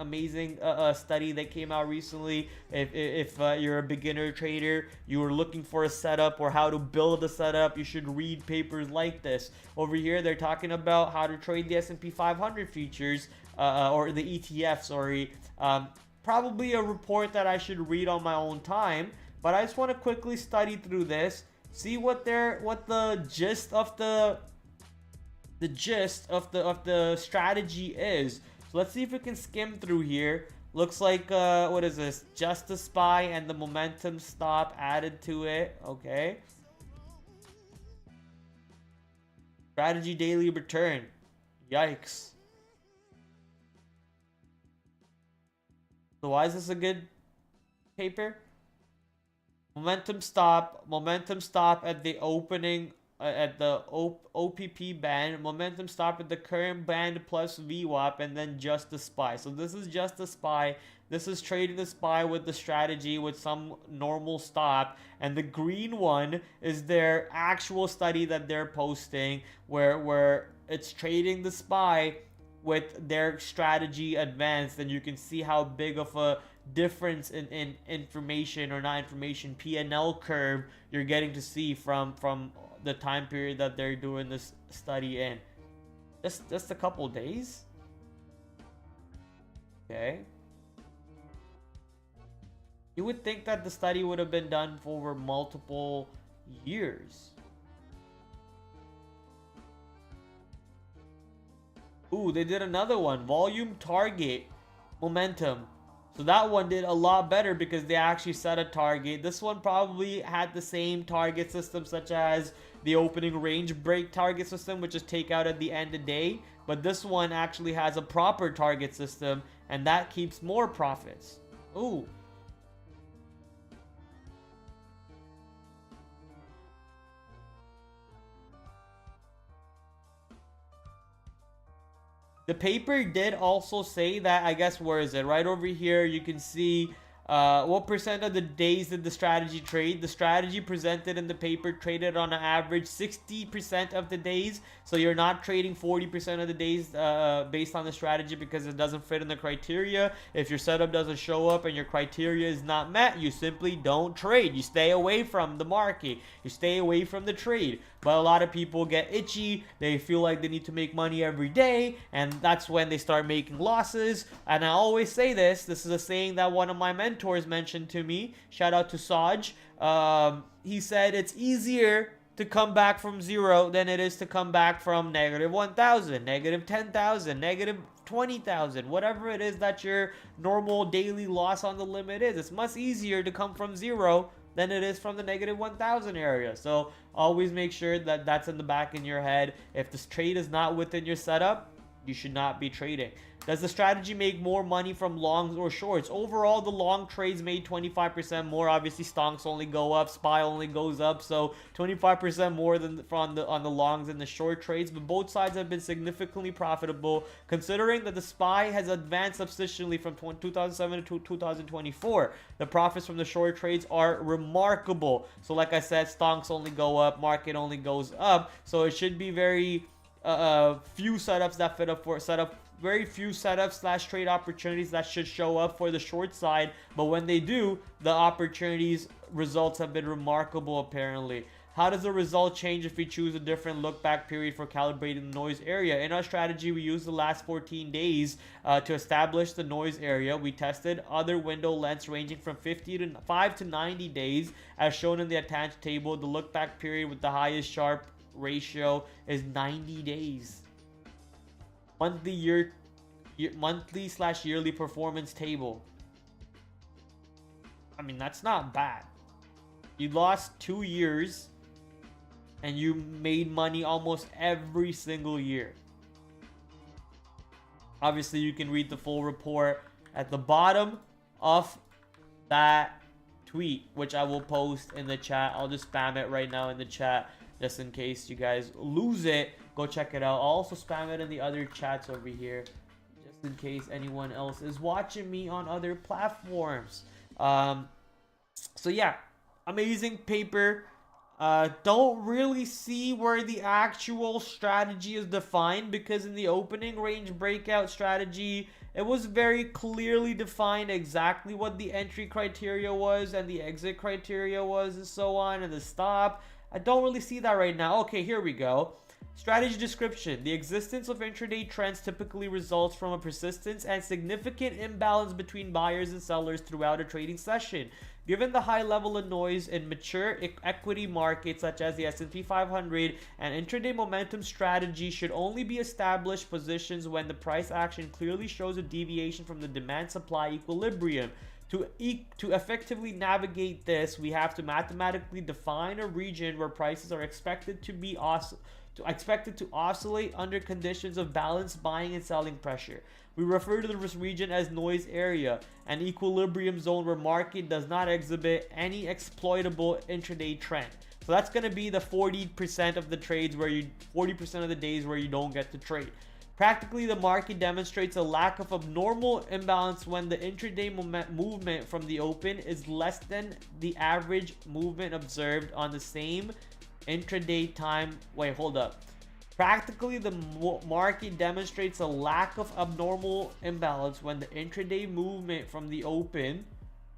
study that came out recently. If you're a beginner trader, you were looking for a setup or how to build a setup, you should read papers like this. Over here, they're talking about how to trade the S&P 500 futures, or the ETF, sorry. Probably a report that I should read on my own time, but I just want to quickly study through this, see what the gist of the strategy is. So let's see if we can skim through here. Looks like what is this, just a spy and the momentum stop added to it. Okay, strategy daily return, yikes. So why is this a good paper? Momentum stop at the opening, at the OPP band, momentum stop at the current band plus VWAP, and then just a spy. So this is just a spy. This is trading the spy with the strategy with some normal stop, and the green one is their actual study that they're posting, where it's trading the spy with their strategy advanced, and you can see how big of a difference in information, or not information, P&L curve you're getting to see from the time period that they're doing this study in. Just a couple days. Okay. You would think that the study would have been done for over multiple years. Ooh, they did another one. Volume, target, momentum. So that one did a lot better because they actually set a target. This one probably had the same target system such as the opening range break target system, which is take out at the end of day. But this one actually has a proper target system, and that keeps more profits. Ooh. The paper did also say that, I guess, where is it? Right over here, you can see what percent of the days did the strategy trade. The strategy presented in the paper traded on an average 60% of the days. So you're not trading 40% of the days based on the strategy because it doesn't fit in the criteria. If your setup doesn't show up and your criteria is not met, you simply don't trade. You stay away from the market. You stay away from the trade. But a lot of people get itchy. They feel like they need to make money every day, and that's when they start making losses. And I always say this is a saying that one of my mentors mentioned to me. Shout out to Saj. He said it's easier to come back from zero than it is to come back from negative 1,000, negative 10,000, negative 20,000, whatever it is that your normal daily loss on the limit is. It's much easier to come from zero than it is from the negative 1000 area. So always make sure that that's in the back in your head. If this trade is not within your setup, you should not be trading. Does the strategy make more money from longs or shorts? Overall, the long trades made 25% more. Obviously, stonks only go up, SPY only goes up, so 25% more than on the longs and the short trades. But both sides have been significantly profitable, considering that the SPY has advanced substantially from 2007 to 2024. The profits from the short trades are remarkable. So, like I said, stonks only go up, market only goes up. So it should be very few setups that fit up for very few setups slash trade opportunities that should show up for the short side, but when they do, the opportunities results have been remarkable apparently. How does the result change if we choose a different look back period for calibrating the noise area? In our strategy, we used the last 14 days to establish the noise area. We tested other window lengths ranging from 5 to 90 days. As shown in the attached table, the look back period with the highest Sharpe ratio is 90 days. Monthly slash yearly performance table. I mean, that's not bad. You lost 2 years and you made money almost every single year. Obviously, you can read the full report at the bottom of that tweet, which I will post in the chat. I'll just spam it right now in the chat just in case you guys lose it. Go check it out. I'll also spam it in the other chats over here just in case anyone else is watching me on other platforms. So yeah, amazing paper. Don't really see where the actual strategy is defined, because in the opening range breakout strategy, it was very clearly defined exactly what the entry criteria was and the exit criteria was and so on, and the stop. I don't really see that right now. Okay, here we go. Strategy description. The existence of intraday trends typically results from a persistence and significant imbalance between buyers and sellers throughout a trading session. Given the high level of noise in mature equity markets such as the S&P 500, an intraday momentum strategy should only be established positions when the price action clearly shows a deviation from the demand-supply equilibrium. To effectively navigate this, we have to mathematically define a region where prices are expected to oscillate under conditions of balanced buying and selling pressure. We refer to this region as noise area, an equilibrium zone where market does not exhibit any exploitable intraday trend. So that's going to be the 40% of the trades where 40% of the days where you don't get to trade. Practically, the market demonstrates a lack of abnormal imbalance when the intraday movement from the open is less than the average movement observed on the same intraday time. Wait, hold up. Practically, the market demonstrates a lack of abnormal imbalance when the intraday movement from the open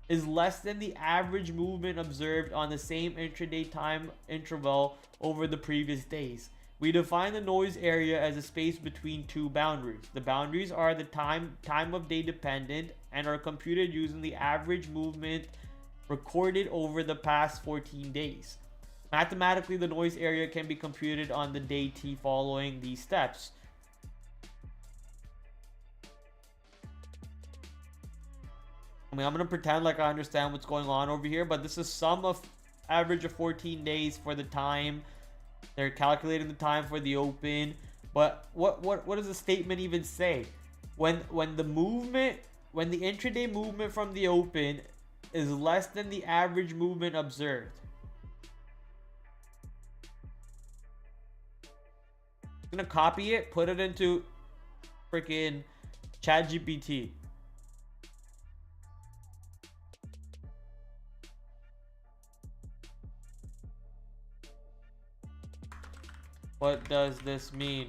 is less than the average movement observed on the same intraday time interval over the previous days. We define the noise area as a space between two boundaries. The boundaries are the time of day dependent and are computed using the average movement recorded over the past 14 days. Mathematically, the noise area can be computed on the day T following these steps. I mean, I'm going to pretend like I understand what's going on over here, but this is sum of average of 14 days for the time. They're calculating the time for the open, but what does the statement even say? When the intraday movement from the open is less than the average movement observed. I'm gonna copy it, put it into freaking ChatGPT. What does this mean?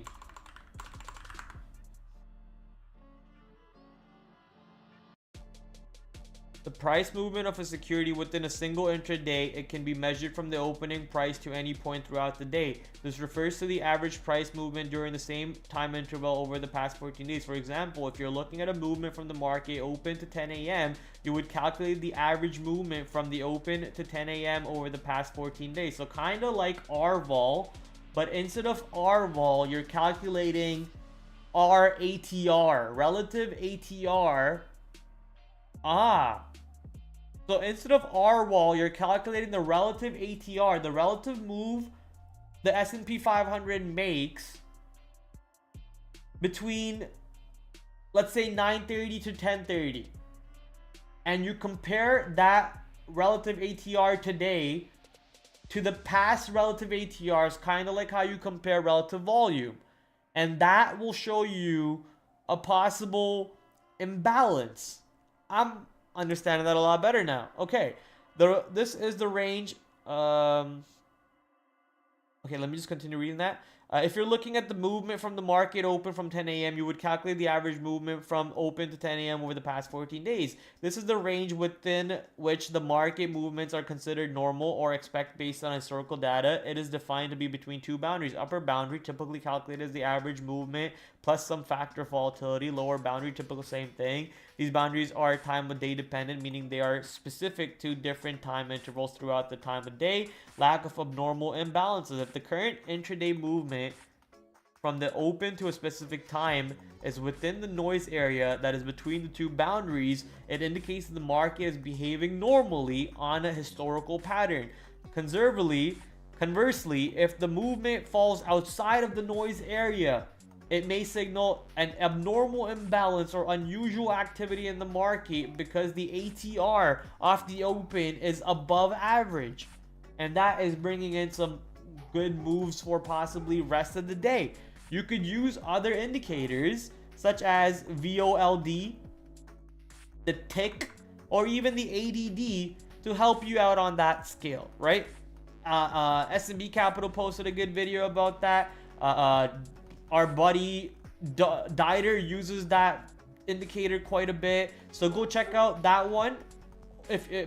The price movement of a security within a single intraday, it can be measured from the opening price to any point throughout the day. This refers to the average price movement during the same time interval over the past 14 days. For example, if you're looking at a movement from the market open to 10 a.m., you would calculate the average movement from the open to 10 a.m. over the past 14 days. So kind of like RVOL, but instead of RVOL, you're calculating RATR, relative ATR. So instead of R wall, you're calculating the relative ATR, the relative move the S&P 500 makes between, let's say, 9:30 to 10:30. And you compare that relative ATR today to the past relative ATRs, kind of like how you compare relative volume. And that will show you a possible imbalance. I'm understanding that a lot better now. Okay, this is the range. Okay, let me just continue reading that. If you're looking at the movement from the market open from 10 a.m., you would calculate the average movement from open to 10 a.m. over the past 14 days. This is the range within which the market movements are considered normal or expect based on historical data. It is defined to be between two boundaries. Upper boundary, typically calculated as the average movement plus some factor volatility. Lower boundary, typical same thing. These boundaries are time of day dependent, meaning they are specific to different time intervals throughout the time of day. Lack of abnormal imbalances. If the current intraday movement from the open to a specific time is within the noise area that is between the two boundaries, it indicates that the market is behaving normally on a historical pattern. Conversely, if the movement falls outside of the noise area, it may signal an abnormal imbalance or unusual activity in the market because the ATR off the open is above average. And that is bringing in some good moves for possibly rest of the day. You could use other indicators such as VOLD, the tick, or even the ADD to help you out on that scale, right? S&B Capital posted a good video about that. Our buddy Dieter uses that indicator quite a bit, so go check out that one.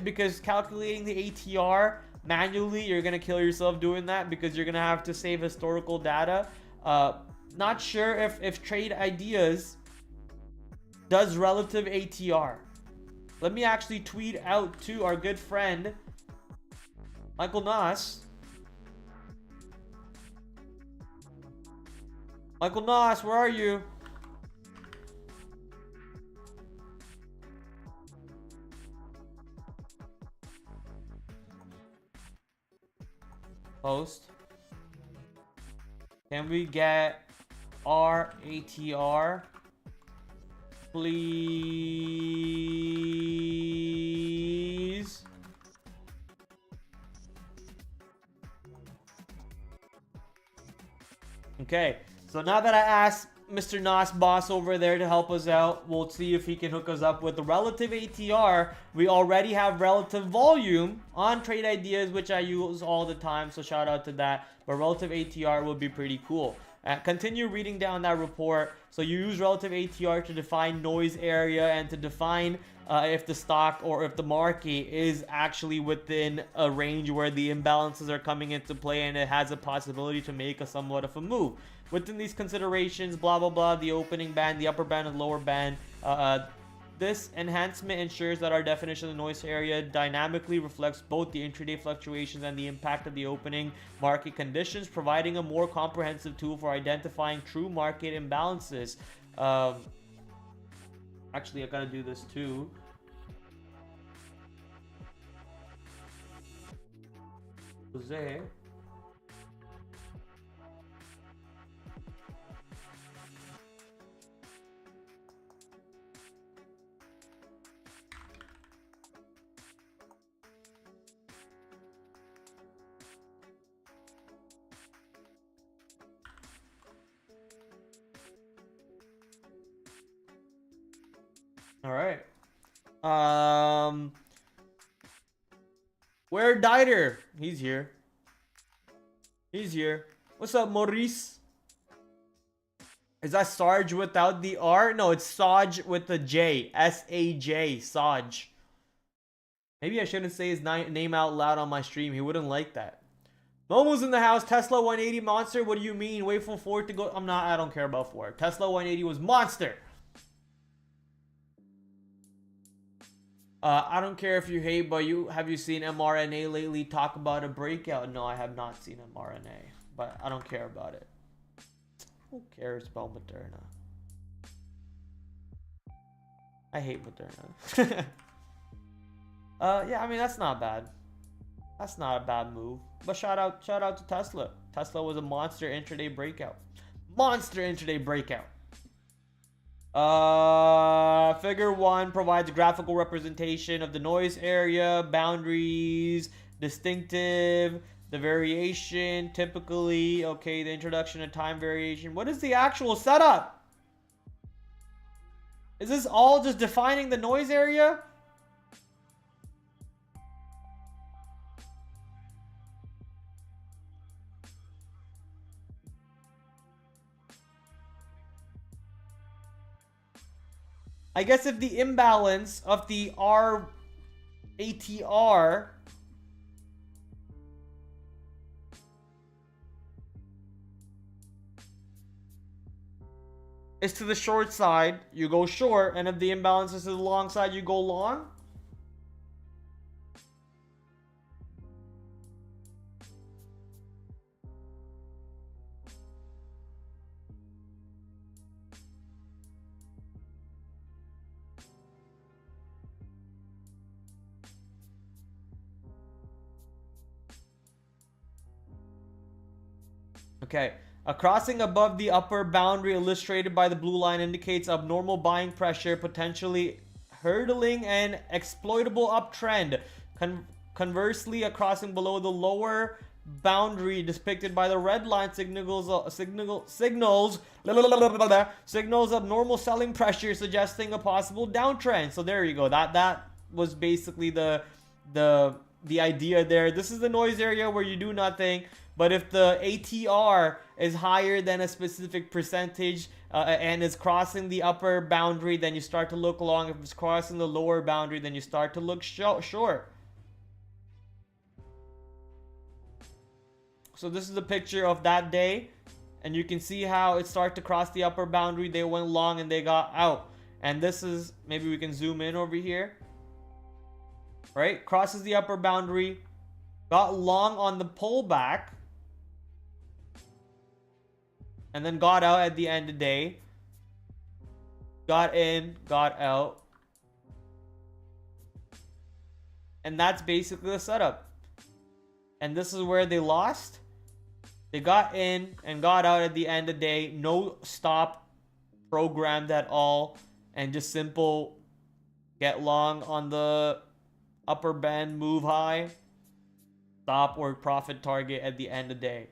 Because calculating the ATR manually, you're gonna kill yourself doing that because you're gonna have to save historical data. Not sure if Trade Ideas does relative ATR. Let me actually tweet out to our good friend Michael Noss. Michael Noss, where are you? Post. Can we get our ATR, please? Okay, so now that I asked Mr. Nos boss over there to help us out, we'll see if he can hook us up with the relative ATR. We already have relative volume on Trade Ideas, which I use all the time, so shout out to that. But relative ATR would be pretty cool. Continue reading down that report. So you use relative ATR to define noise area and to define if the stock or if the market is actually within a range where the imbalances are coming into play and it has a possibility to make a somewhat of a move. Within these considerations, blah, blah, blah, the opening band, the upper band, and lower band, this enhancement ensures that our definition of the noise area dynamically reflects both the intraday fluctuations and the impact of the opening market conditions, providing a more comprehensive tool for identifying true market imbalances. Actually, I gotta do this too. Jose. All right. Where Dieter? He's here. He's here. What's up, Maurice? Is that Sarge without the R? No, it's Saj with the J. S-A-J. Saj. Maybe I shouldn't say his name out loud on my stream. He wouldn't like that. Momo's in the house. Tesla 180 monster. What do you mean? Wait for Ford to go. I don't care about Ford. Tesla 180 was monster. I don't care if you hate, but have you seen mRNA lately talk about a breakout? No, I have not seen mRNA, but I don't care about it. Who cares about Moderna? I hate Moderna. Yeah, I mean, that's not bad. That's not a bad move. But shout out to Tesla. Tesla was a monster intraday breakout. Monster intraday breakout. Figure 1 provides a graphical representation of the noise area, boundaries, distinctive, the variation, typically, okay, the introduction of time variation. What is the actual setup? Is this all just defining the noise area? I guess if the imbalance of the ATR is to the short side, you go short, and if the imbalance is to the long side, you go long. Okay. A crossing above the upper boundary illustrated by the blue line indicates abnormal buying pressure, potentially hurdling an exploitable uptrend. Conversely, a crossing below the lower boundary depicted by the red line signals abnormal selling pressure, suggesting a possible downtrend. So there you go. That was basically the idea there. This is the noise area where you do nothing. But if the ATR is higher than a specific percentage and is crossing the upper boundary, then you start to look long. If it's crossing the lower boundary, then you start to look short. So this is a picture of that day. And you can see how it started to cross the upper boundary. They went long and they got out. And this is, maybe we can zoom in over here. Right? Crosses the upper boundary. Got long on the pullback. And then got out at the end of the day. Got in, got out. And that's basically the setup. And this is where they lost. They got in and got out at the end of the day. No stop programmed at all. And just simple get long on the upper band, move high. Stop or profit target at the end of the day.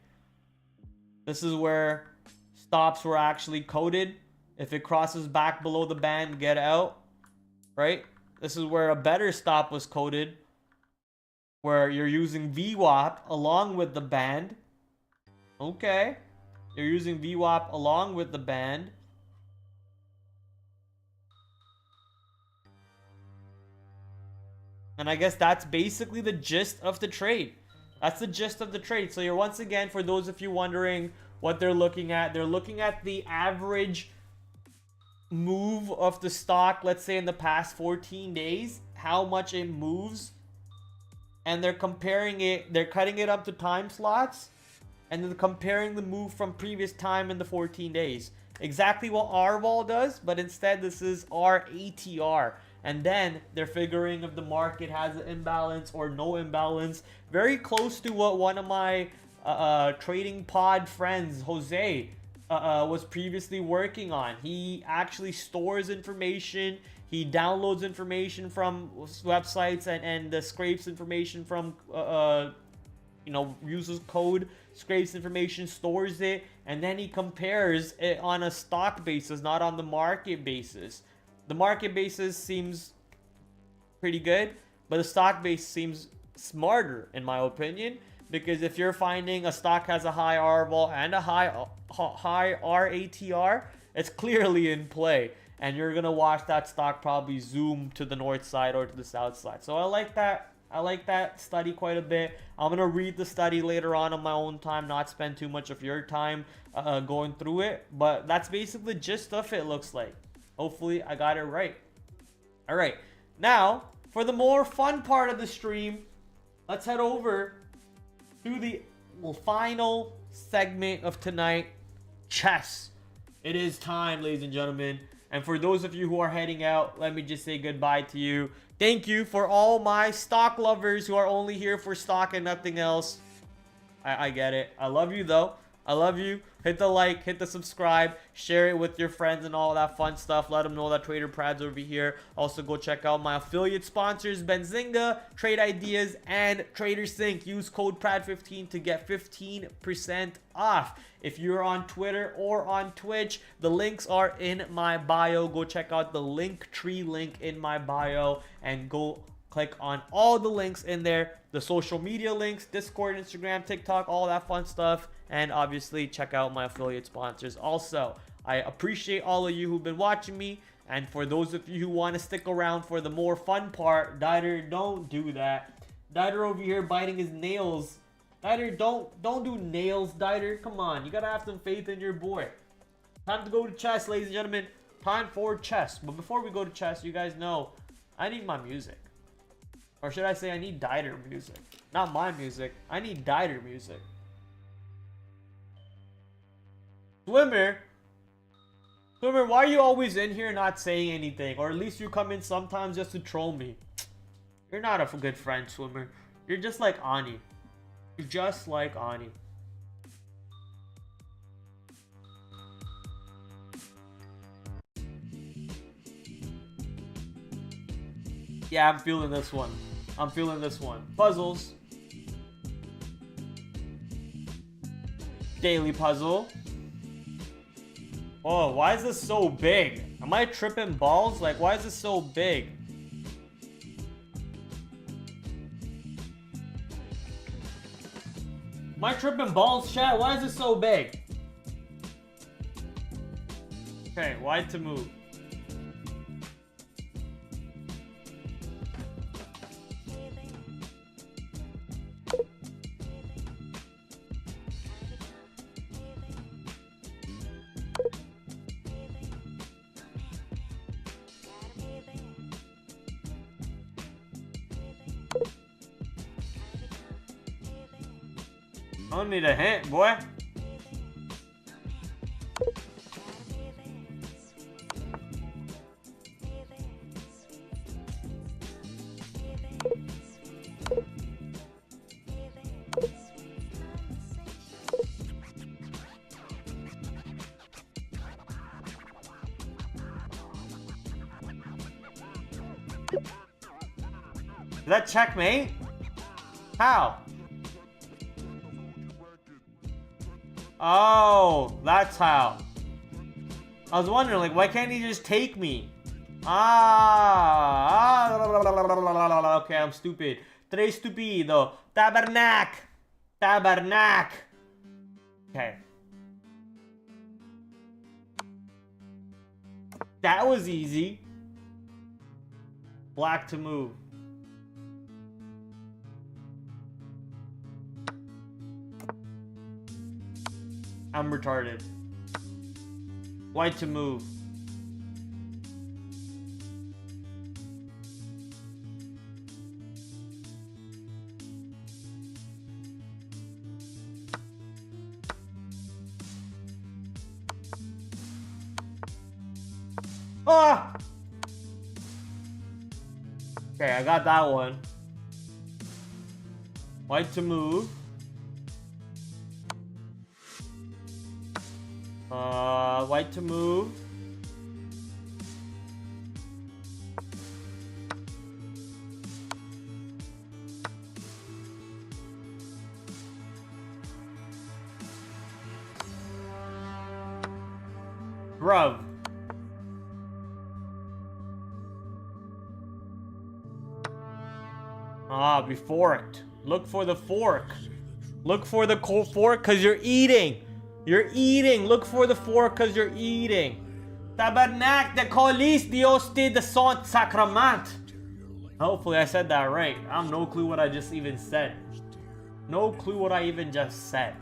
This is where stops were actually coded. If it crosses back below the band, get out. Right? This is where a better stop was coded. Where you're using VWAP along with the band. Okay. You're using VWAP along with the band. And I guess that's basically the gist of the trade. That's the gist of the trade. So you're, once again, for those of you wondering what they're looking at the average move of the stock, let's say in the past 14 days, how much it moves. And they're comparing it, they're cutting it up to time slots. And then comparing the move from previous time in the 14 days. Exactly what RVOL does, but instead this is RATR. And then they're figuring if the market has an imbalance or no imbalance. Very close to what one of my trading pod friends, Jose, was previously working on. He actually stores information. He downloads information from websites and scrapes information from, uses code, scrapes information, stores it, and then he compares it on a stock basis, not on the market basis. The market basis seems pretty good, but the stock base seems smarter, in my opinion, because if you're finding a stock has a high RVOL and a high RATR, it's clearly in play, and you're gonna watch that stock probably zoom to the north side or to the south side. So I like that. I like that study quite a bit. I'm gonna read the study later on my own time, not spend too much of your time going through it, but that's basically the gist of it. Looks like. Hopefully I got it right. All right, now for the more fun part of the stream, let's head over to the final segment of tonight, chess. It is time, ladies and gentlemen, And for those of you who are heading out, let me just say goodbye to you. Thank you for all my stock lovers who are only here for stock and nothing else. I get it. I love you though. I love you. Hit the like, hit the subscribe, share it with your friends and all that fun stuff. Let them know that TraderPrad's over here. Also, go check out my affiliate sponsors, Benzinga, Trade Ideas, and TraderSync. Use code PRAD15 to get 15% off. If you're on Twitter or on Twitch, the links are in my bio. Go check out the Linktree link in my bio and go click on all the links in there. The social media links, Discord, Instagram, TikTok, all that fun stuff. And obviously, check out my affiliate sponsors. Also, I appreciate all of you who've been watching me. And for those of you who want to stick around for the more fun part, Dieter, don't do that. Dieter over here biting his nails. Dieter, don't do nails, Dieter. Come on, you gotta have some faith in your boy. Time to go to chess, ladies and gentlemen. Time for chess. But before we go to chess, you guys know I need my music. Or should I say I need Dieter music. Not my music. I need Dieter music. Swimmer, why are you always in here not saying anything? Or at least you come in sometimes just to troll me. You're not a good friend, Swimmer. You're just like Ani. You're just like Ani. Yeah, I'm feeling this one. I'm feeling this one. Puzzles. Daily puzzle. Oh, why is this so big? Am I tripping balls? Like, why is this so big? Am I tripping balls, chat? Why is this so big? Okay, wide to move. I don't need a hint, boy. Is that checkmate? How? Oh, that's how. I was wondering, like, why can't he just take me? Okay, I'm stupid. Tres stupido. Tabernac. Okay. That was easy. Black to move. I'm retarded. White to move. Ah! Okay, I got that one. White to move. White to move. Bruv. Be forked. Look for the fork. Look for the fork because you're eating. You're eating. Look for the fork because you're eating. Tabernacle de colis Dios te de sant sacrament. Hopefully I said that right. I have no clue what I just even said. No clue what I even just said.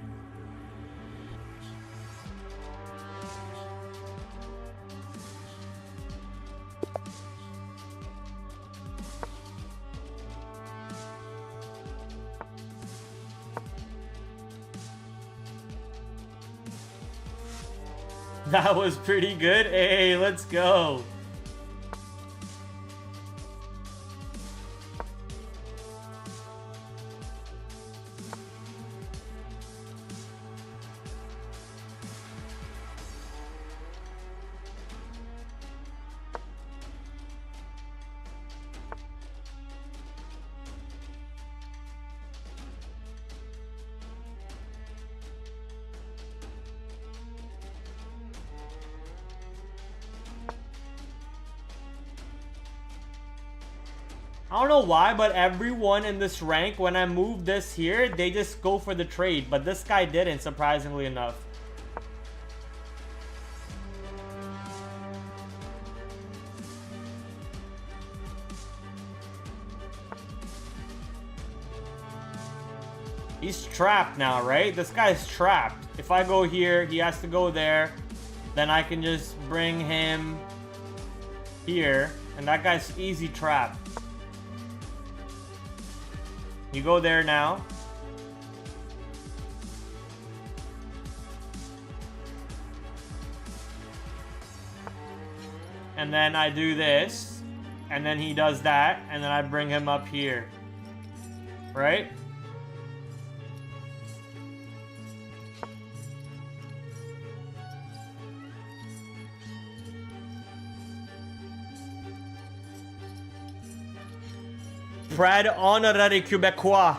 That was pretty good. Hey, let's go. I don't know why, but everyone in this rank, when I move this here, they just go for the trade. But this guy didn't, surprisingly enough. He's trapped now, right? This guy's trapped. If I go here, he has to go there. Then I can just bring him here. And that guy's easy trapped. You go there now. And then I do this. And then he does that. And then I bring him up here. Right? Prad honorary Quebecois.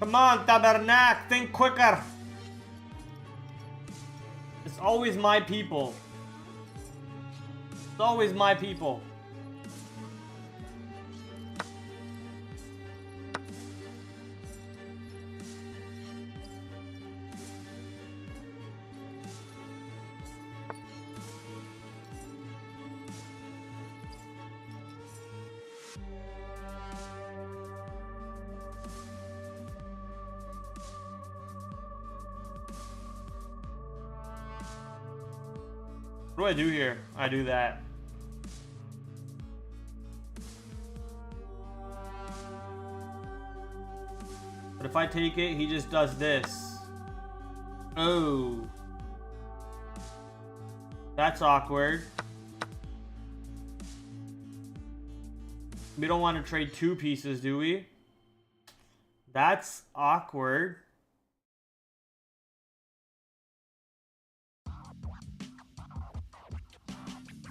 Come on, Tabernac, think quicker. It's always my people. It's always my people. What do I do here? I do that. But if I take it, he just does this. Oh. That's awkward. We don't want to trade two pieces, do we? That's awkward.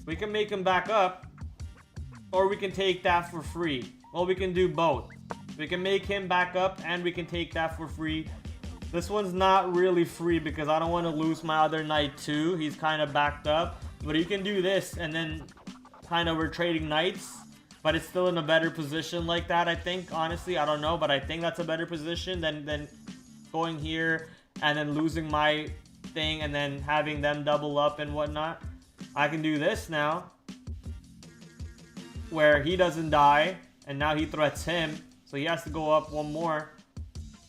We can make him back up, or we can take that for free. Well, we can do both. We can make him back up, and we can take that for free. This one's not really free because I don't want to lose my other knight too. He's kind of backed up. But you can do this, and then kind of we're trading knights. But it's still in a better position like that, I think. Honestly, I don't know, but I think that's a better position than going here and then losing my thing and then having them double up and whatnot. I can do this now, where he doesn't die, and now he threats him, so he has to go up one more.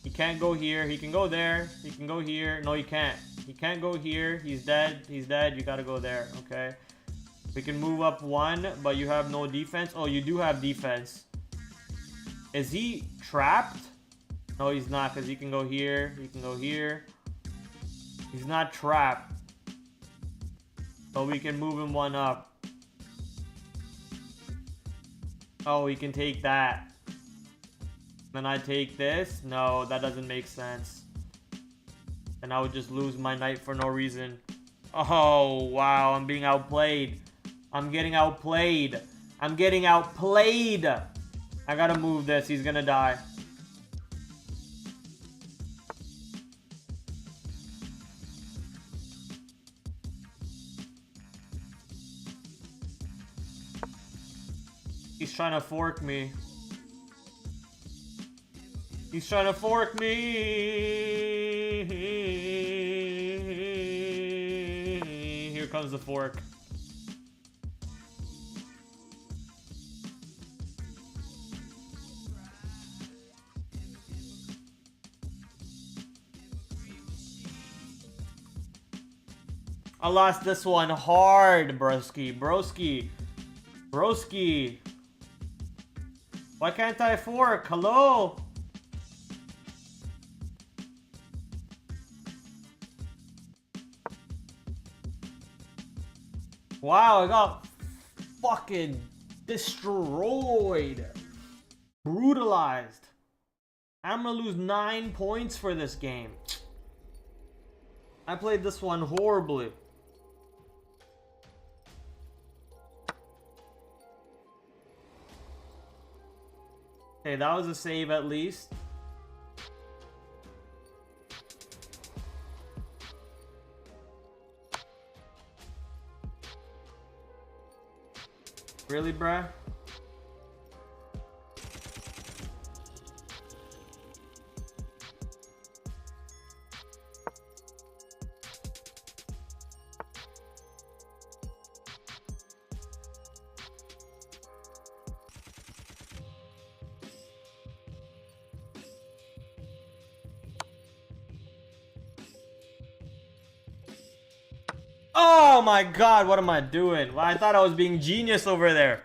He can't go here. He can go there. He can go here. No, he can't. He can't go here. He's dead. He's dead. You gotta go there. Okay. We can move up one, but you have no defense. Oh, you do have defense. Is he trapped? No, he's not, because he can go here. He can go here. He's not trapped. So we can move him one up. Oh, he can take that. Then I take this. No, that doesn't make sense. And I would just lose my knight for no reason. Oh, wow. I'm being outplayed. I'm getting outplayed. I'm getting outplayed. I gotta move this. He's gonna die. He's trying to fork me. He's trying to fork me. Here comes the fork. I lost this one hard, broski. Broski. Broski. Why can't I fork? Hello? Wow, I got fucking destroyed. Brutalized. I'm gonna lose 9 points for this game. I played this one horribly. Okay, that was a save at least. Really, bruh? Oh my god, what am I doing? Well, I thought I was being genius over there.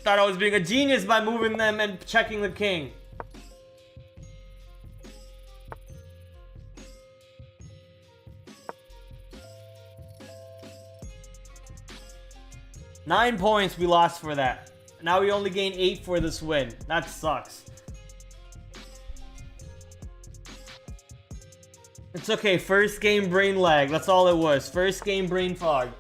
Thought I was being a genius by moving them and checking the king. Nine points we lost for that. Now we only gain 8 for this win. That sucks. It's okay, first game brain lag. That's all it was. First game brain fog.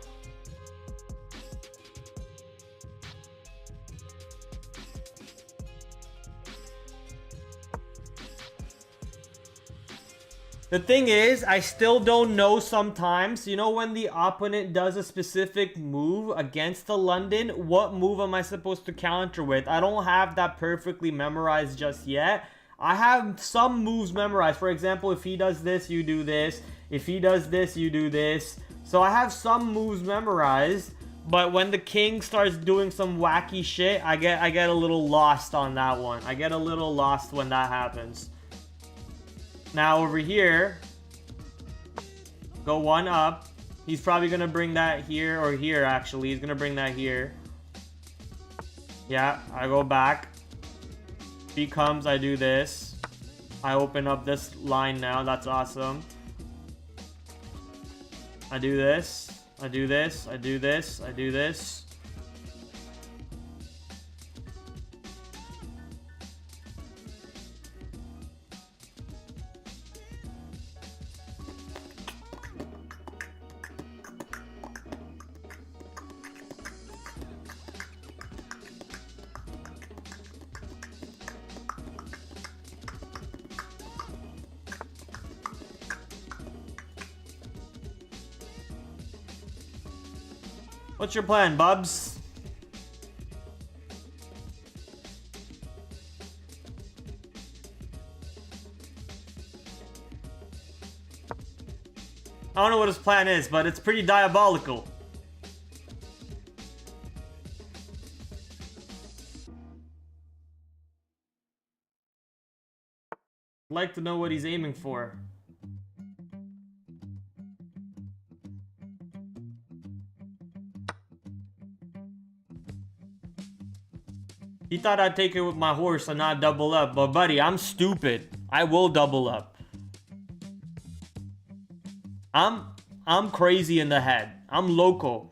The thing is, I still don't know sometimes, you know, when the opponent does a specific move against the London, what move am I supposed to counter with? I don't have that perfectly memorized just yet. I have some moves memorized. For example, if he does this, you do this. If he does this, you do this. So I have some moves memorized, but when the king starts doing some wacky shit, I get a little lost on that one. I get a little lost when that happens. Now over here, go one up. He's probably gonna bring that here or here actually. He's gonna bring that here. Yeah, I go back. He comes, I do this. I open up this line now. That's awesome. I do this. I do this. I do this. I do this. What's your plan, Bubs? I don't know what his plan is, but it's pretty diabolical. I'd like to know what he's aiming for. He thought I'd take it with my horse and not double up, but buddy, I'm stupid. I will double up. I'm crazy in the head. I'm loco.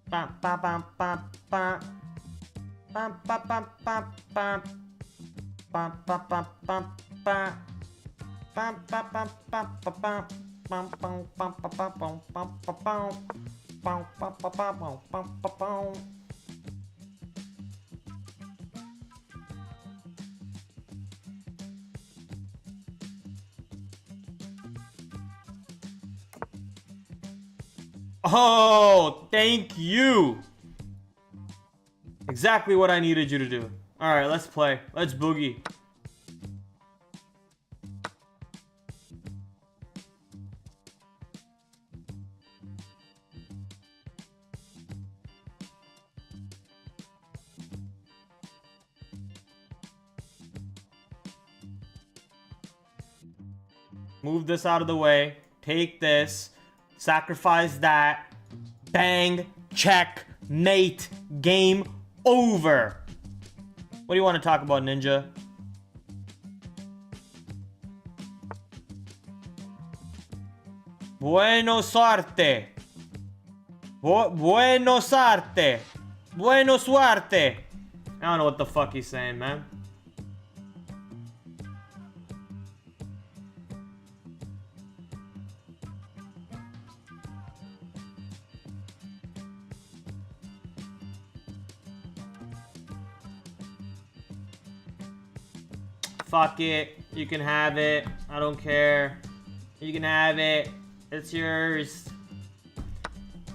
Bam, bam, bam, bam, bam. Bam, bam, bam, bam, bam. Bam, bam, bam, bam, bam. Bam, bam, bam, bam, bam, bam. Bam, bam, bam, bam, bam, bam, bam, bam, bam. Bam, bam, bam, bam, bam, bam, bam. Oh, thank you. Exactly what I needed you to do. All right, let's play. Let's boogie. Move this out of the way. Take this. Sacrifice that. Bang. Check. Mate. Game over. What do you want to talk about, Ninja? Bueno suerte. Bueno suerte. Bueno suerte. I don't know what the fuck he's saying, man. Fuck it. You can have it. I don't care. You can have it. It's yours.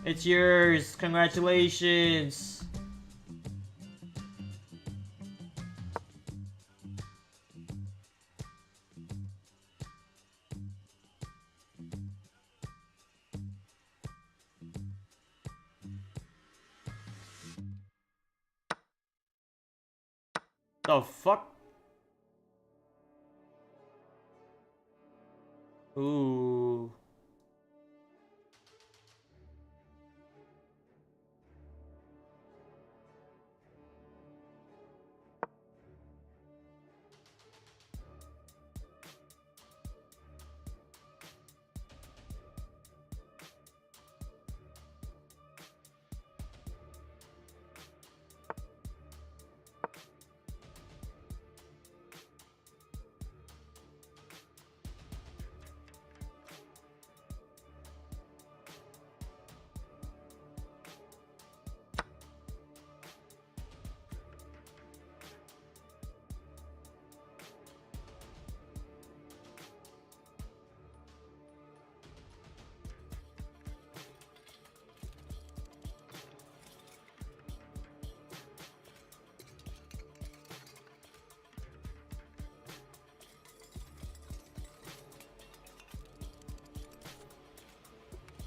It's yours. Congratulations. The fuck? Ooh.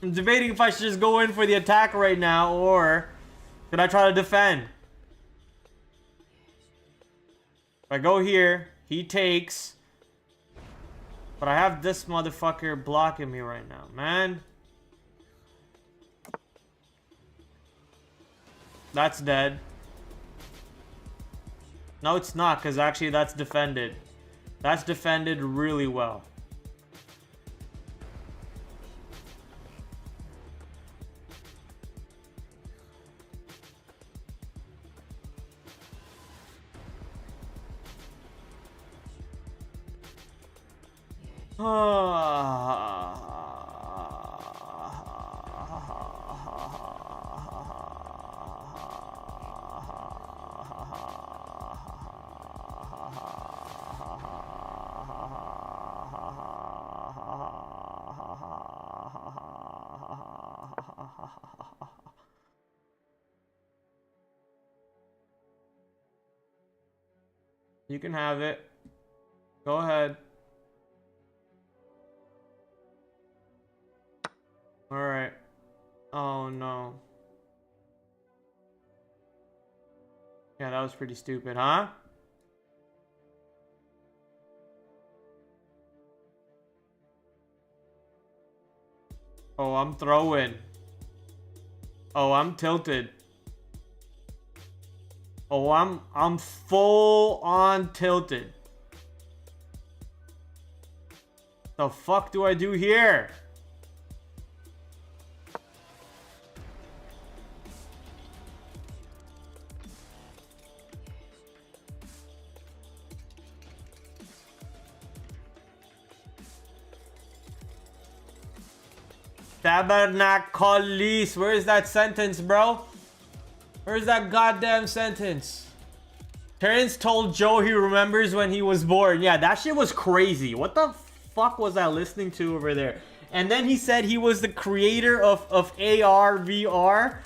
I'm debating if I should just go in for the attack right now, or should I try to defend? If I go here, he takes. But I have this motherfucker blocking me right now, man. That's dead. No, it's not, because actually that's defended. That's defended really well. You can have it. Go ahead. Alright. Oh no. Yeah, that was pretty stupid, huh? Oh, I'm throwing. Oh, I'm tilted. Oh, I'm full on tilted. The fuck do I do here? Tabernacolis. Where's that sentence, bro? Where's that goddamn sentence? Terrence told Joe he remembers when he was born. Yeah, that shit was crazy. What the fuck was I listening to over there? And then he said he was the creator of AR, VR.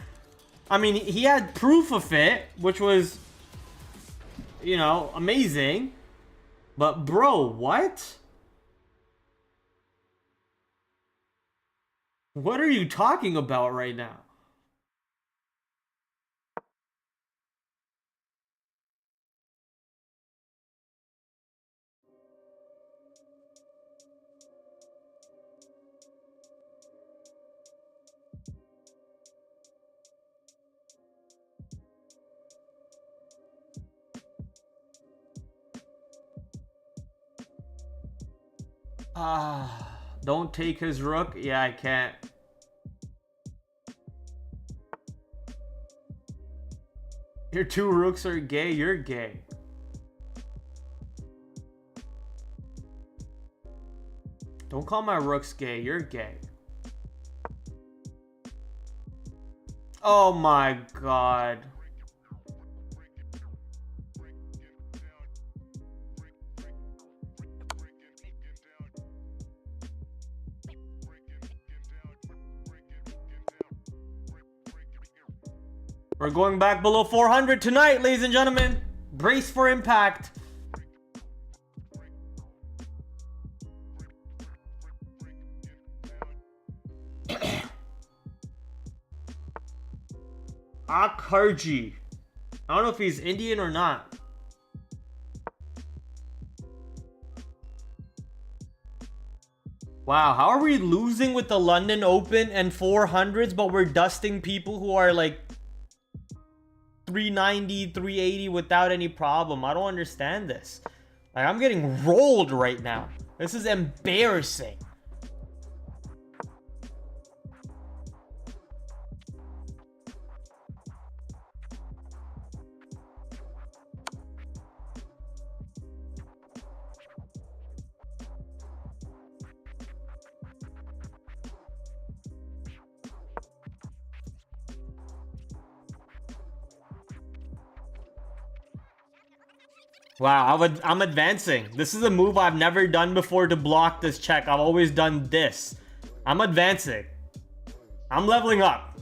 I mean, he had proof of it, which was, you know, amazing. But bro, what? What are you talking about right now? Don't take his rook. Yeah, I can't. Your two rooks are gay. You're gay. Don't call my rooks gay. You're gay. Oh my god. We're going back below 400 tonight, ladies and gentlemen. Brace for impact. Akharji. I don't know if he's Indian or not. Wow, how are we losing with the London Open and 400s, but we're dusting people who are like 390, 380 without any problem? I don't understand this. Like, I'm getting rolled right now. This is embarrassing. Wow, I'm advancing. This is a move I've never done before to block this check. I've always done this. I'm advancing. I'm leveling up.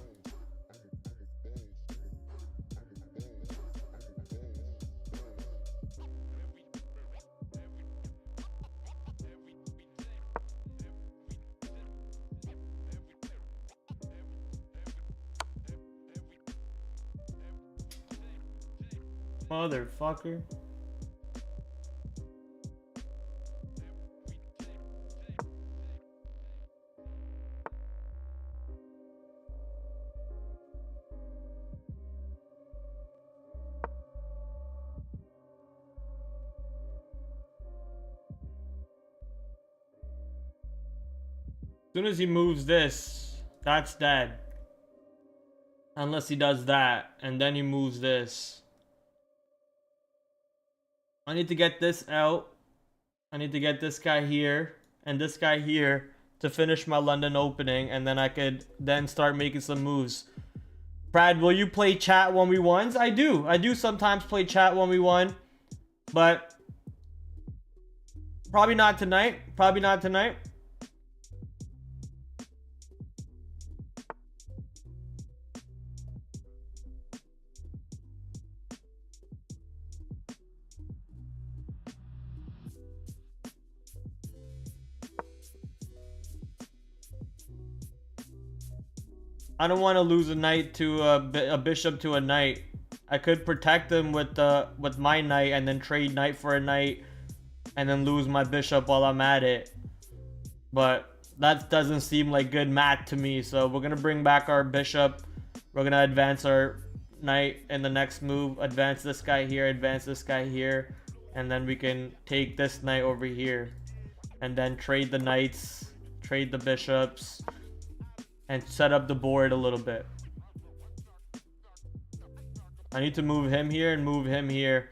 Motherfucker. As soon as he moves this, that's dead. Unless he does that, and then he moves this. I need to get this out. I need to get this guy here, and this guy here, to finish my London opening, and then I could then start making some moves. Prad, will you play chat 1v1s? I do. I do sometimes play chat 1v1, but probably not tonight. Probably not tonight. I don't want to lose a knight to a bishop to a knight. I could protect him with my knight and then trade knight for a knight and then lose my bishop while I'm at it. But that doesn't seem like good math to me. So we're going to bring back our bishop. We're going to advance our knight in the next move. Advance this guy here. Advance this guy here. And then we can take this knight over here. And then trade the knights. Trade the bishops. And set up the board a little bit. I need to move him here and move him here.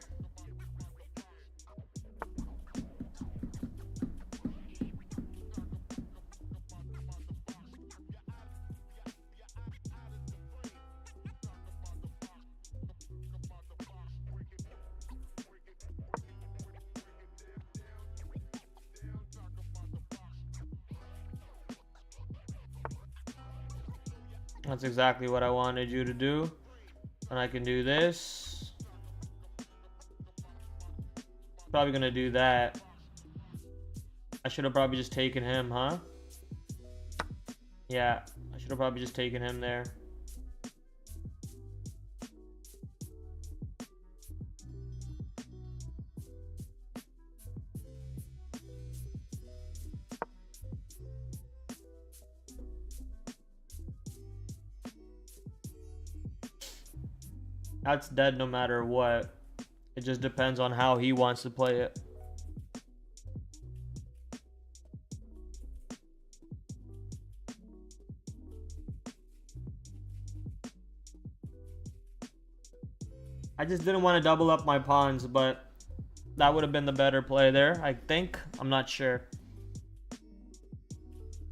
That's exactly what I wanted you to do. And I can do this. Probably gonna do that. I should have probably just taken him, huh? Yeah, I should have probably just taken him there. That's dead no matter what. It just depends on how he wants to play it. I just didn't want to double up my pawns, but that would have been the better play there, I think. I'm not sure.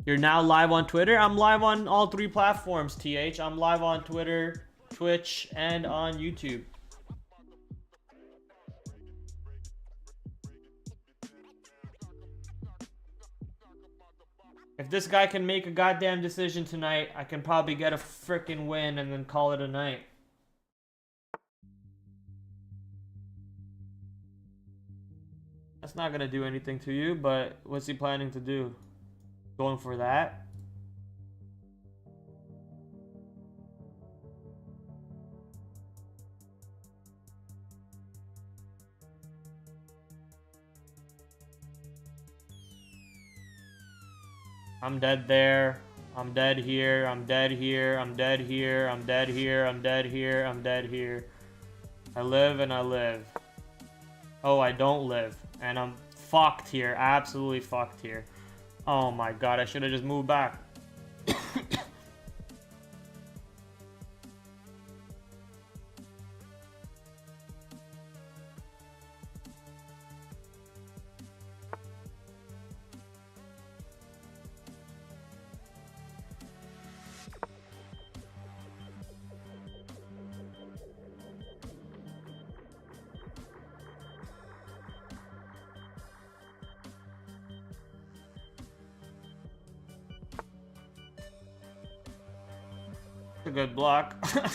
You're now live on Twitter? I'm live on all 3 platforms, TH. I'm live on Twitter, Twitch, and on YouTube. If this guy can make a goddamn decision tonight, I can probably get a freaking win and then call it a night. That's not gonna do anything to you, but what's he planning to do? Going for that? I'm dead there. I'm dead here. I'm dead here. I'm dead here. I'm dead here. I'm dead here. I'm dead here. I live and I live. Oh, I don't live. And I'm fucked here. Absolutely fucked here. Oh my god, I should have just moved back. A good block. I'm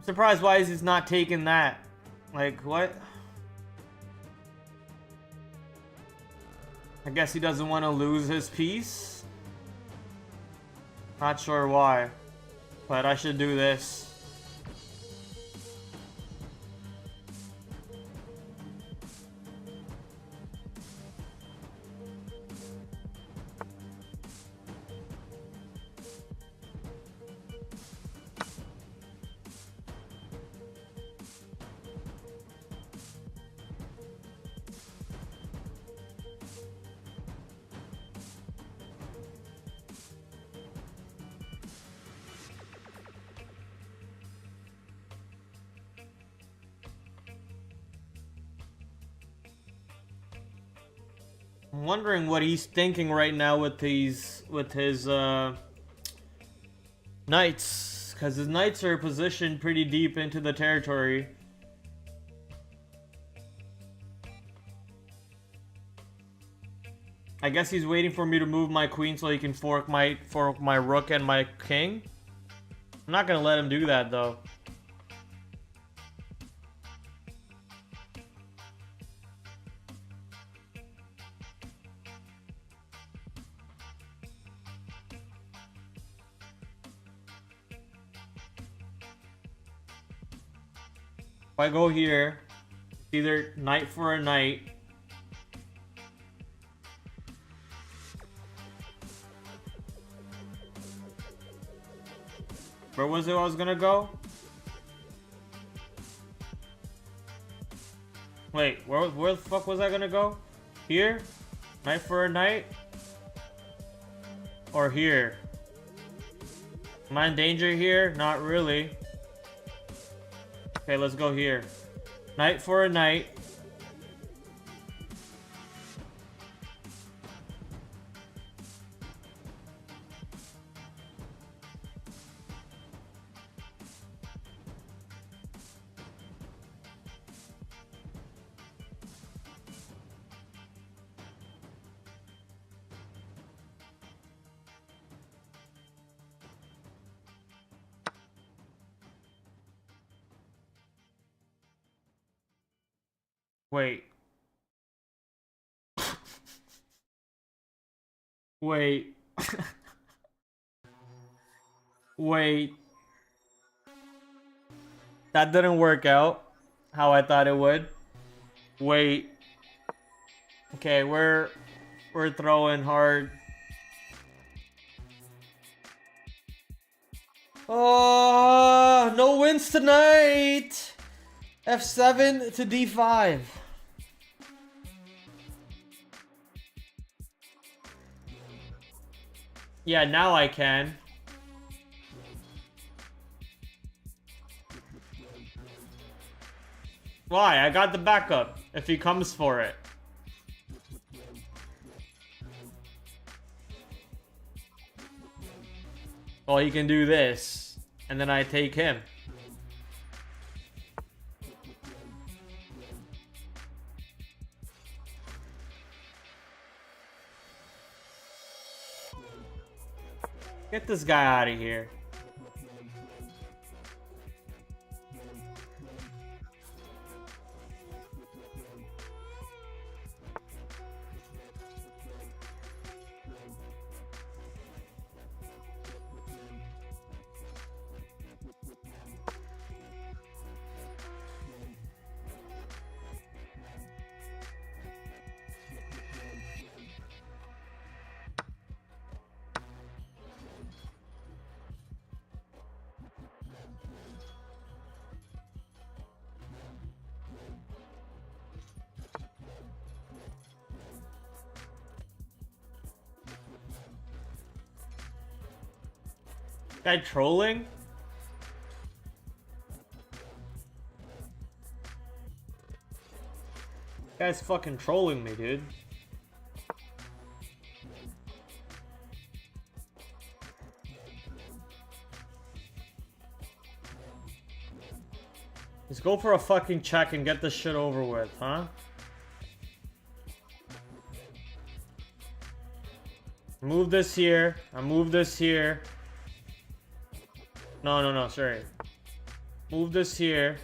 surprised why he's not taking that. Like, what? I guess he doesn't want to lose his piece. Not sure why, but I should do this. I'm wondering what he's thinking right now with his knights, because his knights are positioned pretty deep into the territory. I guess he's waiting for me to move my queen so he can fork my rook and my king. I'm not gonna let him do that though. If I go here, it's either knight for a knight. Where was it I was gonna go? Wait, where the fuck was I gonna go? Here? Knight for a knight? Or here? Am I in danger here? Not really. Okay, let's go here. Knight for a knight. Wait. Wait. Wait. That didn't work out how I thought it would. Wait. Okay, we're throwing hard. Oh, no wins tonight. F7 to D5. Yeah, now I can. Why? I got the backup if he comes for it. Well, he can do this, and then I take him. Get this guy out of here. Guy trolling? Guy's fucking trolling me, dude. Let's go for a fucking check and get this shit over with, huh? Move this here. I move this here. No, sorry. Move this here.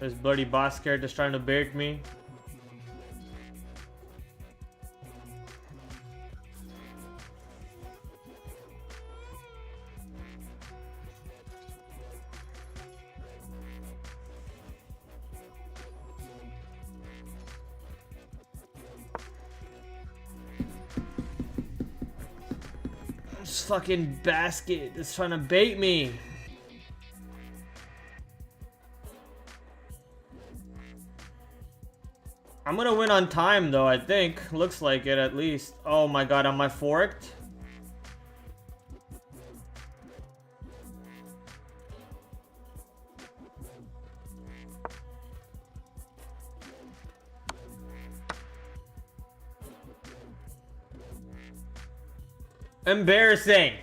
This bloody bastard just trying to bait me. This fucking basket is trying to bait me. I'm gonna win on time though, I think. Looks like it at least. Oh my god, am I forked? Embarrassing.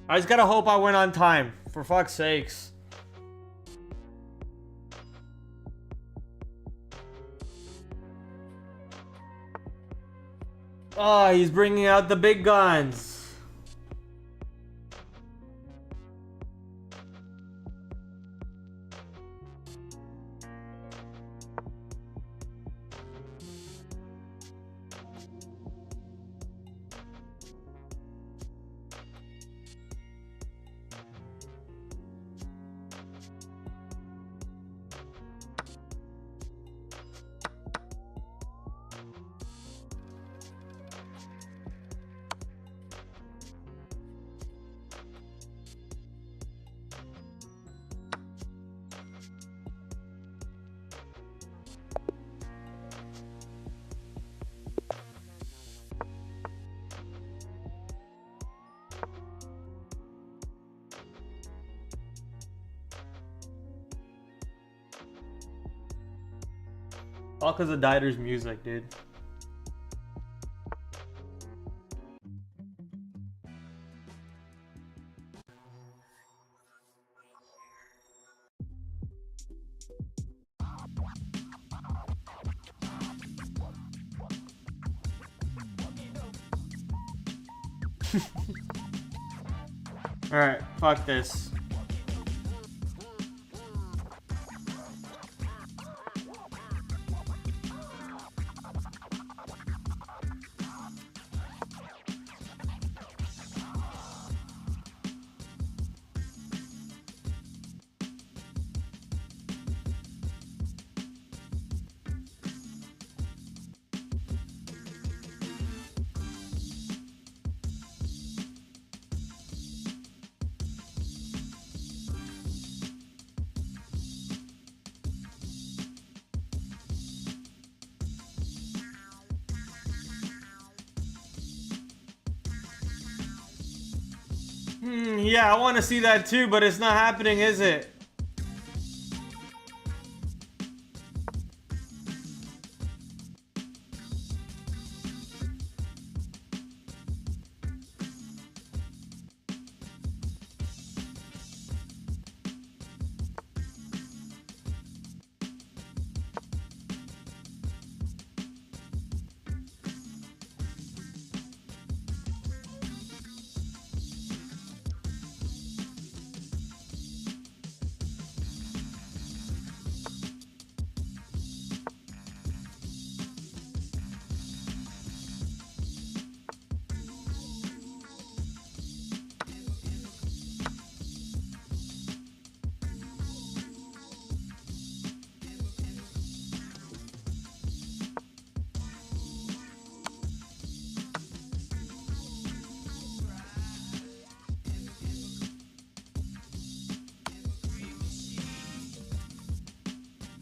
I just gotta hope I win on time, for fuck's sakes. Oh, he's bringing out the big guns. All because of Dieter's music, dude. Alright, fuck this. Yeah, I want to see that too, but it's not happening, is it?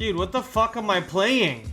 Dude, what the fuck am I playing?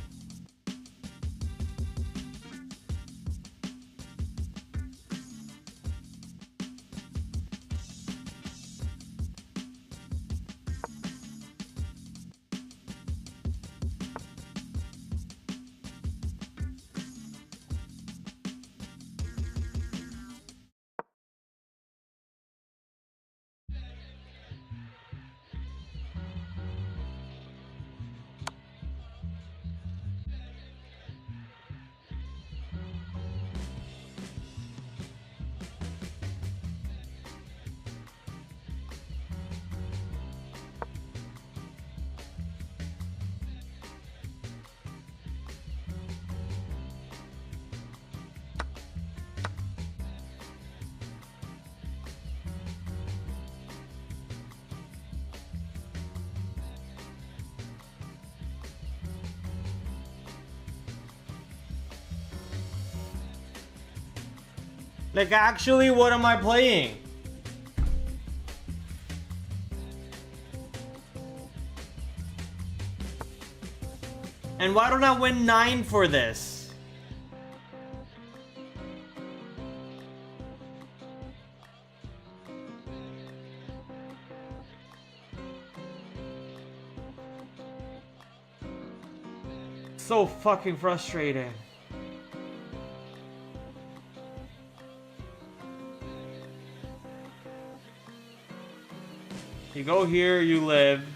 Like, actually, what am I playing? And why don't I win 9 for this? So fucking frustrating. You go here, you live.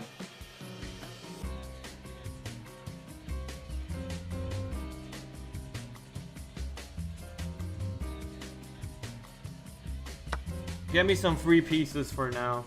Get me some free pieces for now.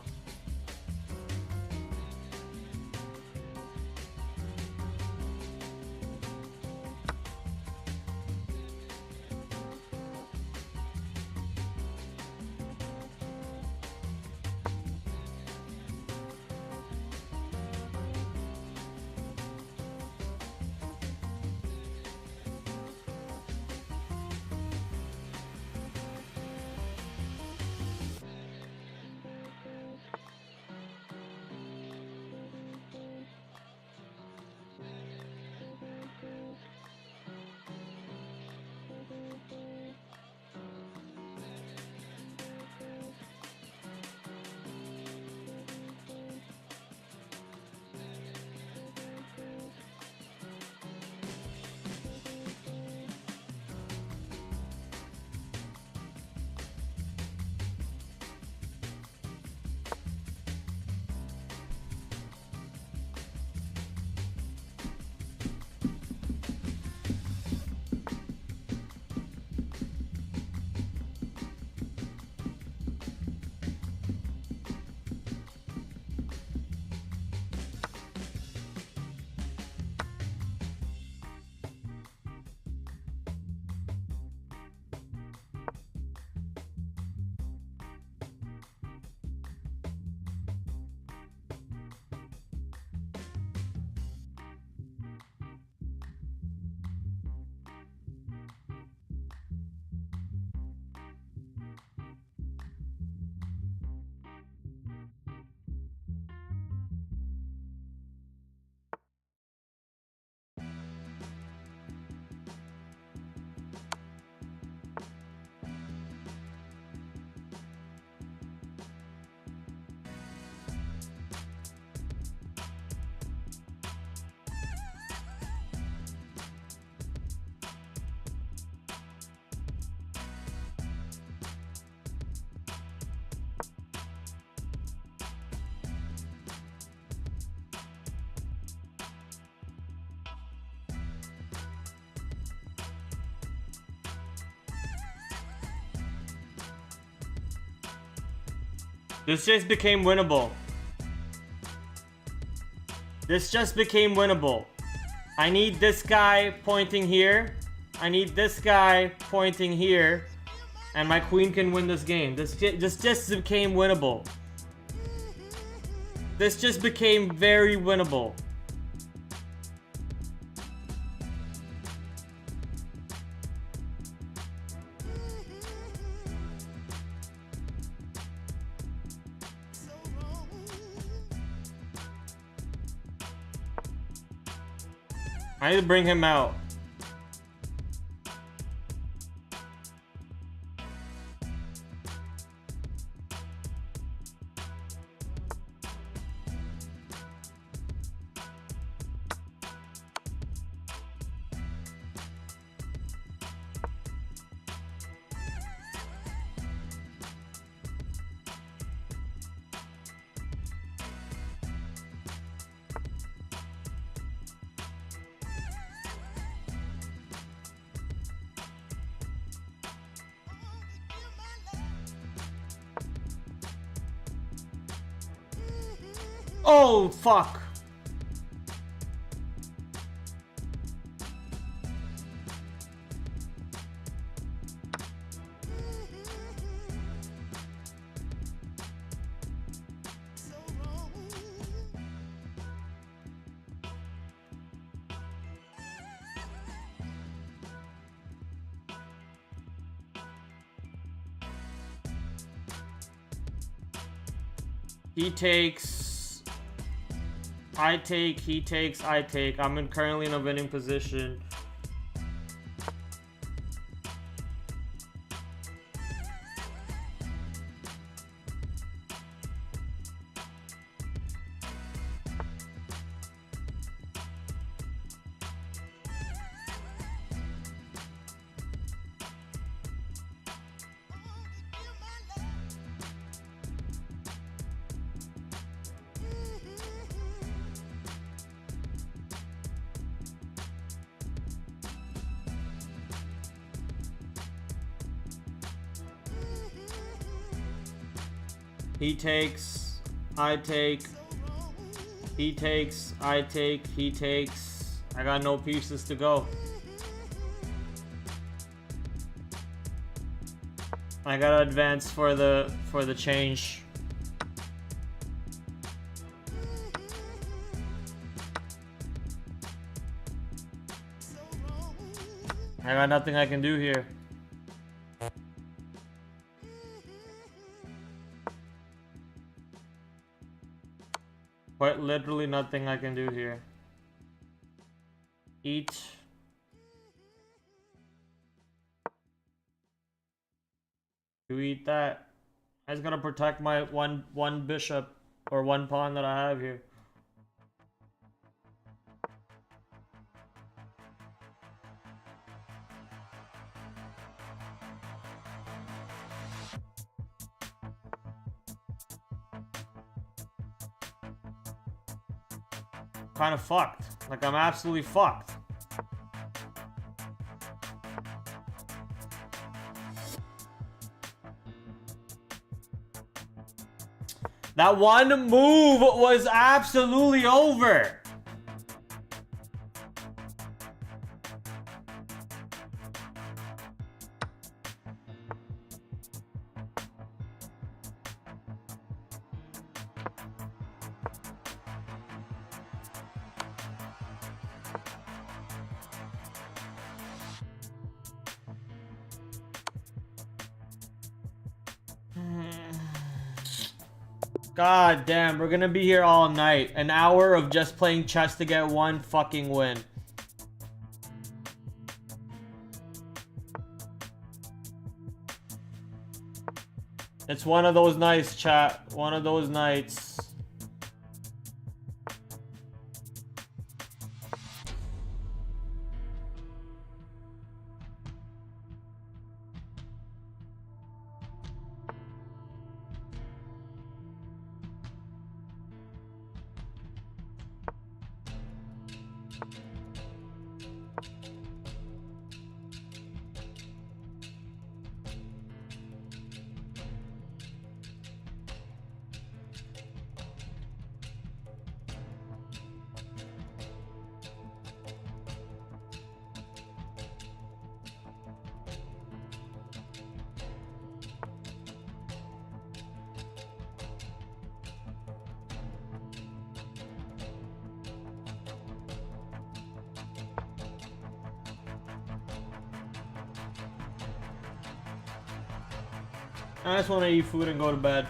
This just became winnable. This just became winnable. I need this guy pointing here. I need this guy pointing here. And my queen can win this game. This just became winnable. This just became very winnable. I need to bring him out. Oh, fuck. He takes, I take, he takes, I take. I'm currently in a winning position. He takes, I take, he takes, I take, he takes. I got no pieces to go. I gotta advance for the change. I got nothing I can do here. Quite literally nothing I can do here. Eat. You eat that. I was gonna protect my one bishop or one pawn that I have here. Kind of fucked. Like, I'm absolutely fucked. That one move was absolutely over. God damn, we're gonna be here all night. An hour of just playing chess to get one fucking win. It's one of those nights, chat. One of those nights. I just want to eat food and go to bed.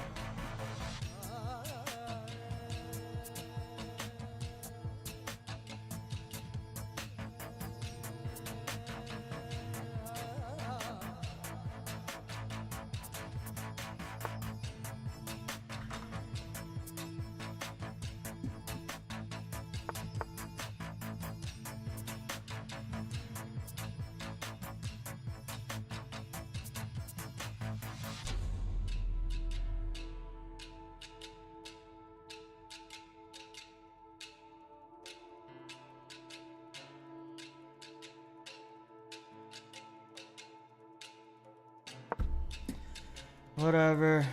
Whatever.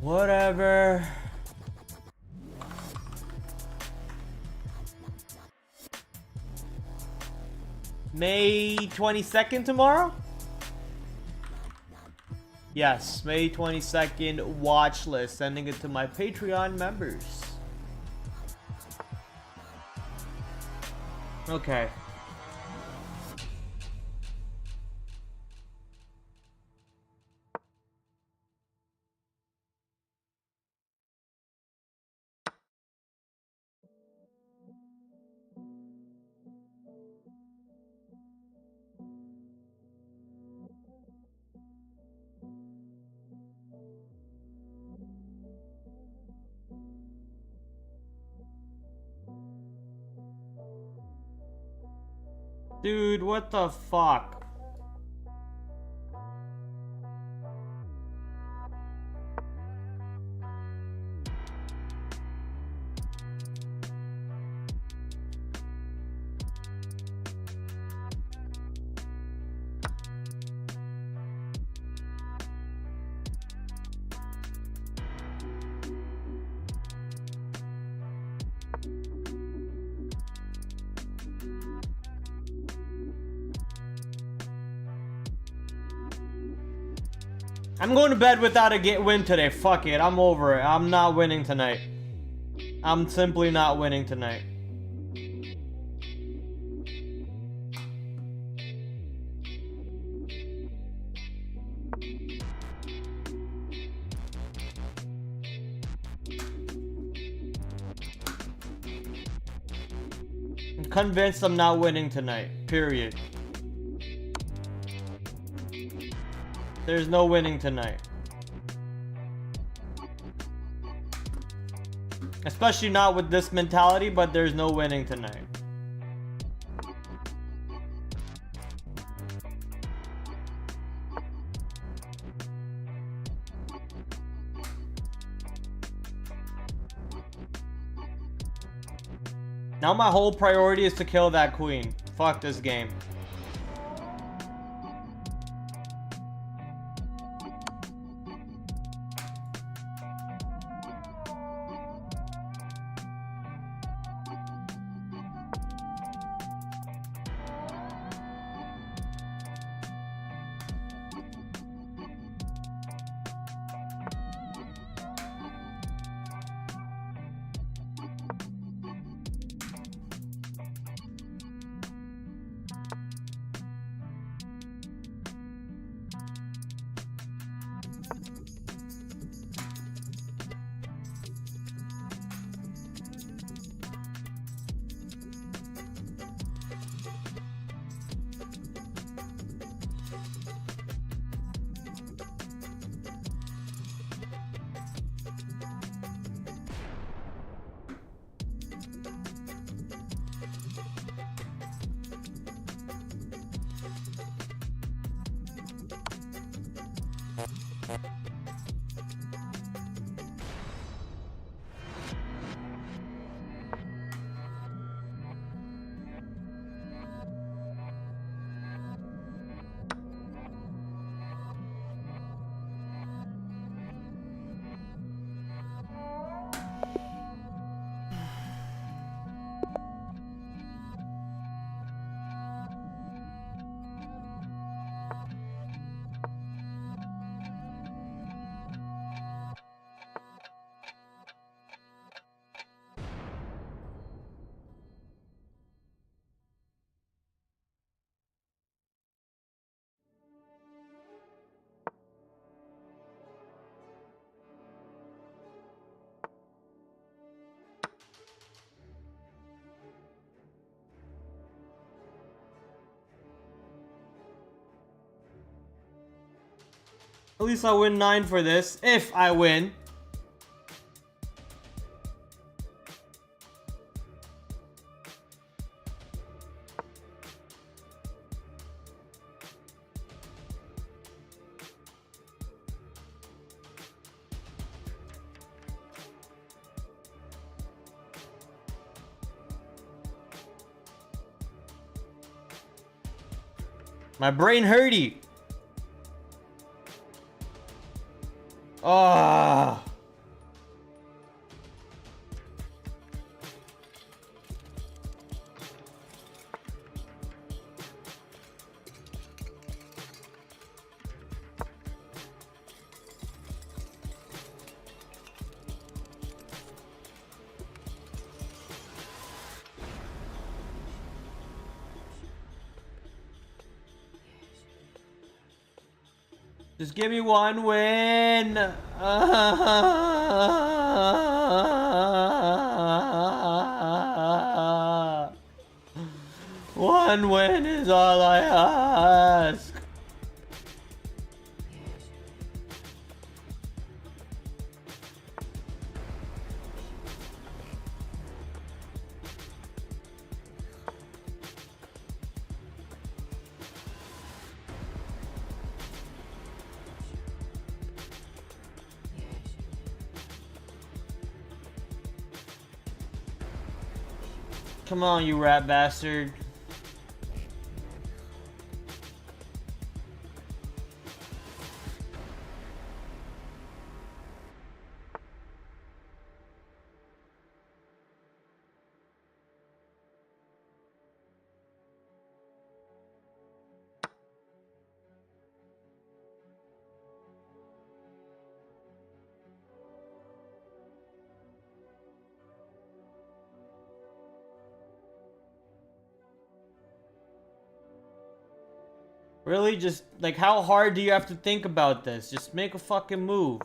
Whatever. May 22nd tomorrow? Yes, May 22nd watch list. Sending it to my Patreon members. Okay. Dude, what the fuck? I'm going to bed without a win today. Fuck it. I'm over it. I'm not winning tonight. I'm simply not winning tonight. I'm convinced I'm not winning tonight. Period. There's no winning tonight. Especially not with this mentality, but there's no winning tonight. Now my whole priority is to kill that queen. Fuck this game. At least I win 9 for this. If I win. My brain hurty. Ah. Just give me one win. One win is all I ask. Come on, you rat bastard. Really? Just, like, how hard do you have to think about this? Just make a fucking move.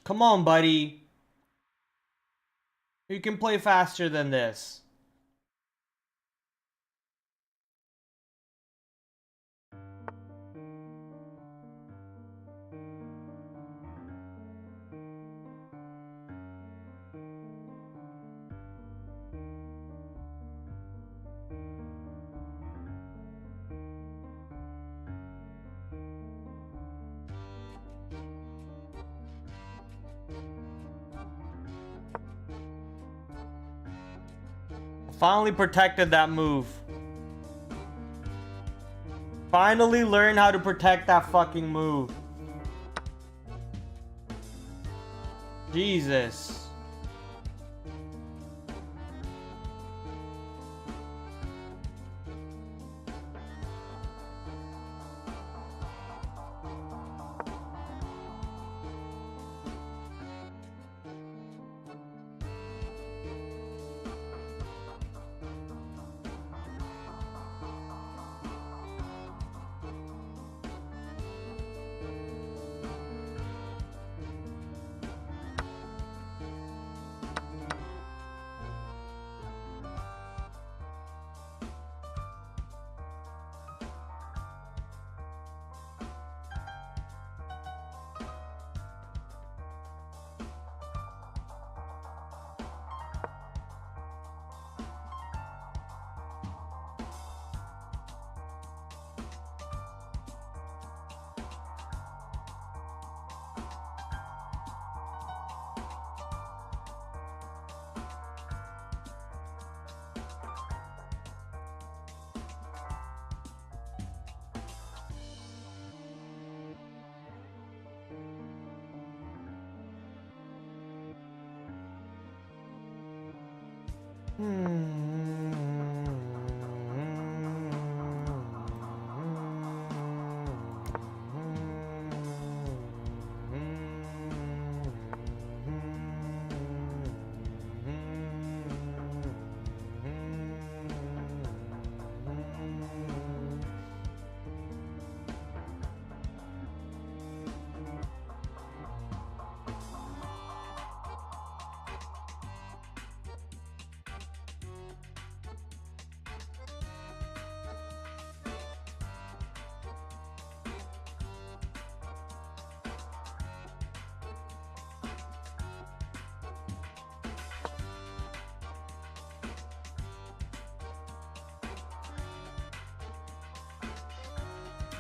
Come on, buddy. You can play faster than this. Finally protected that move. Finally learned how to protect that fucking move. Jesus.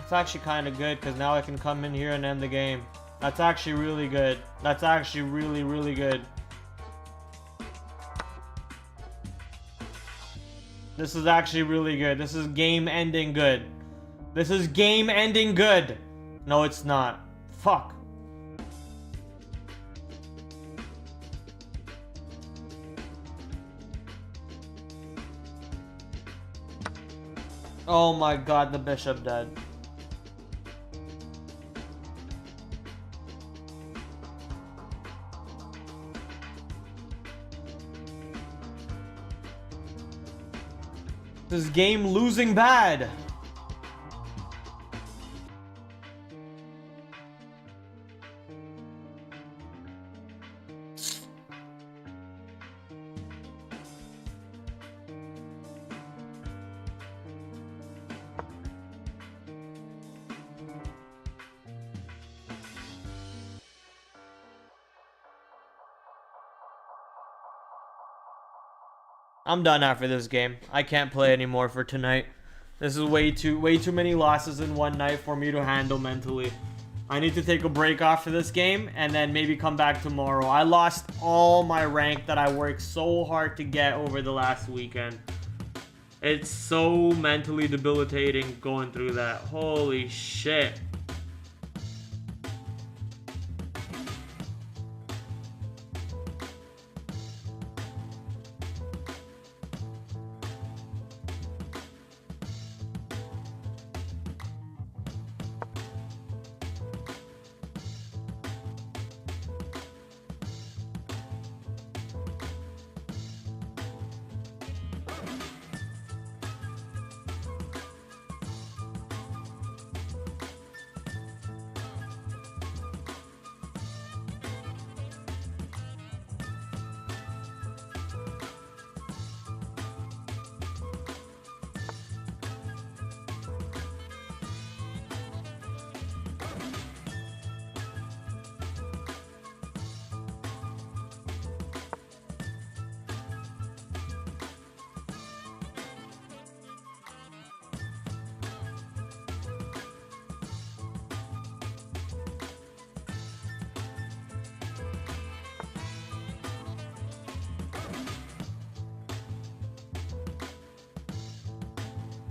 It's actually kind of good because now I can come in here and end the game. That's actually really good. That's actually really, really good. This is actually really good. This is game ending good. This is game ending good. No, it's not. Fuck. Oh my god, the bishop dead. This game losing bad. I'm done after this game. I can't play anymore for tonight. This is way too many losses in one night for me to handle mentally. I need to take a break after this game and then maybe come back tomorrow. I lost all my rank that I worked so hard to get over the last weekend. It's so mentally debilitating going through that. Holy shit.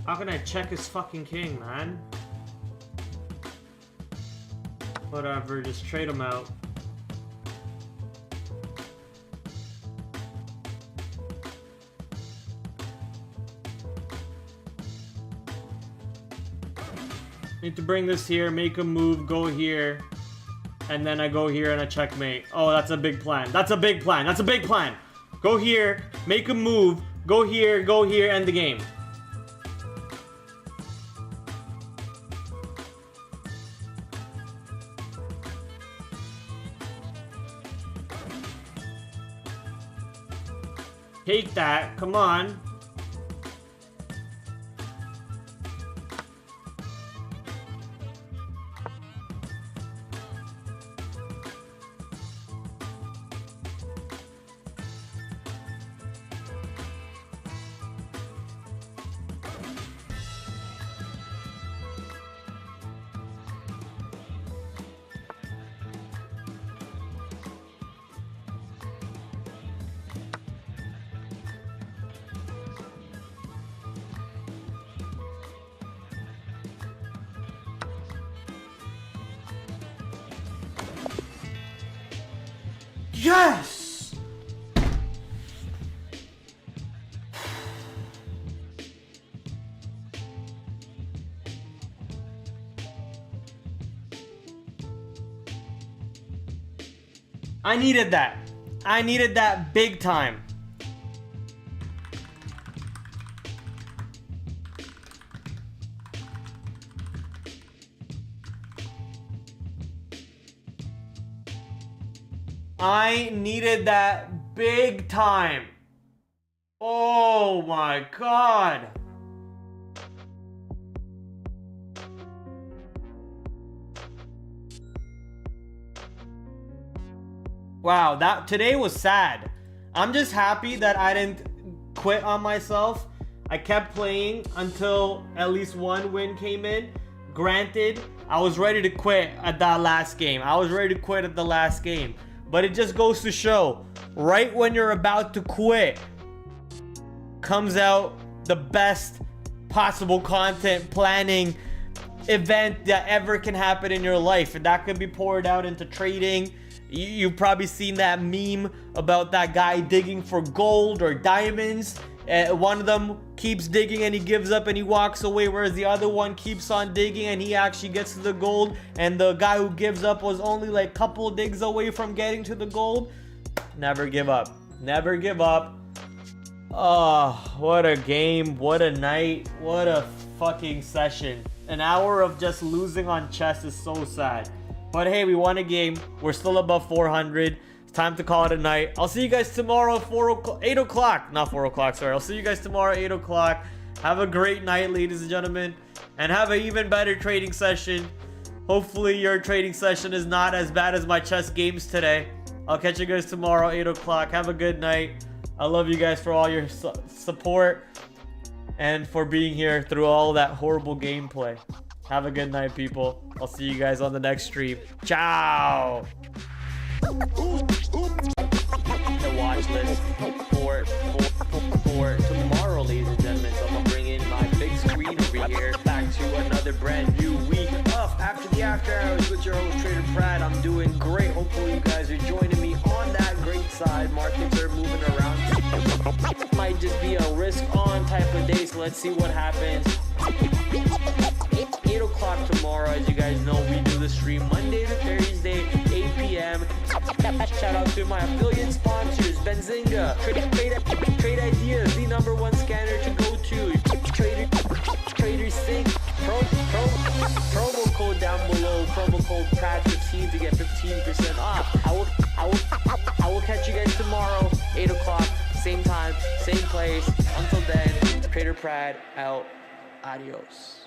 How can I check his fucking king, man? Whatever, just trade him out. Need to bring this here, make a move, go here. And then I go here and I checkmate. Oh, that's a big plan. That's a big plan. That's a big plan. Go here, make a move, go here, end the game. Take that, come on. Yes! I needed that. I needed that big time. I needed that big time. Oh my god. Wow, that today was sad. I'm just happy that I didn't quit on myself. I kept playing until at least one win came in. Granted, I was ready to quit at that last game. But it just goes to show, right when you're about to quit, comes out the best possible content planning event that ever can happen in your life. And that could be poured out into trading. You've probably seen that meme about that guy digging for gold or diamonds. One of them keeps digging and he gives up and he walks away, whereas the other one keeps on digging and he actually gets to the gold, and the guy who gives up was only like a couple digs away from getting to the gold. Never give up. Never give up. Oh, what a game. What a night. What a fucking session. An hour of just losing on chess is so sad. But hey, we won a game. We're still above 400. It's time to call it a night. I'll see you guys tomorrow at 8 o'clock. Not 4 o'clock, sorry. I'll see you guys tomorrow at 8 o'clock. Have a great night, ladies and gentlemen. And have an even better trading session. Hopefully your trading session is not as bad as my chess games today. I'll catch you guys tomorrow at 8 o'clock. Have a good night. I love you guys for all your support and for being here through all that horrible gameplay. Have a good night, people. I'll see you guys on the next stream. Ciao! The watch list for tomorrow, ladies and gentlemen. So I'm gonna bring in my big screen over here. Back to another brand new week of After the After Hours with your host, TraderPrad. I'm doing great. Hopefully you guys are joining me on that great side. Markets are moving around. Might just be a risk on type of day, so let's see what happens. 8 o'clock tomorrow. As you guys know, we do the stream Monday to Thursday, 8 p.m. Shout out to my affiliate sponsors, Benzinga, Trade Ideas, the #1 scanner to go to, Trader Sync, promo code down below, promo code Prad 15 to get 15% off. I will catch you guys tomorrow, 8 o'clock, same time, same place. Until then, TraderPrad out. Adios.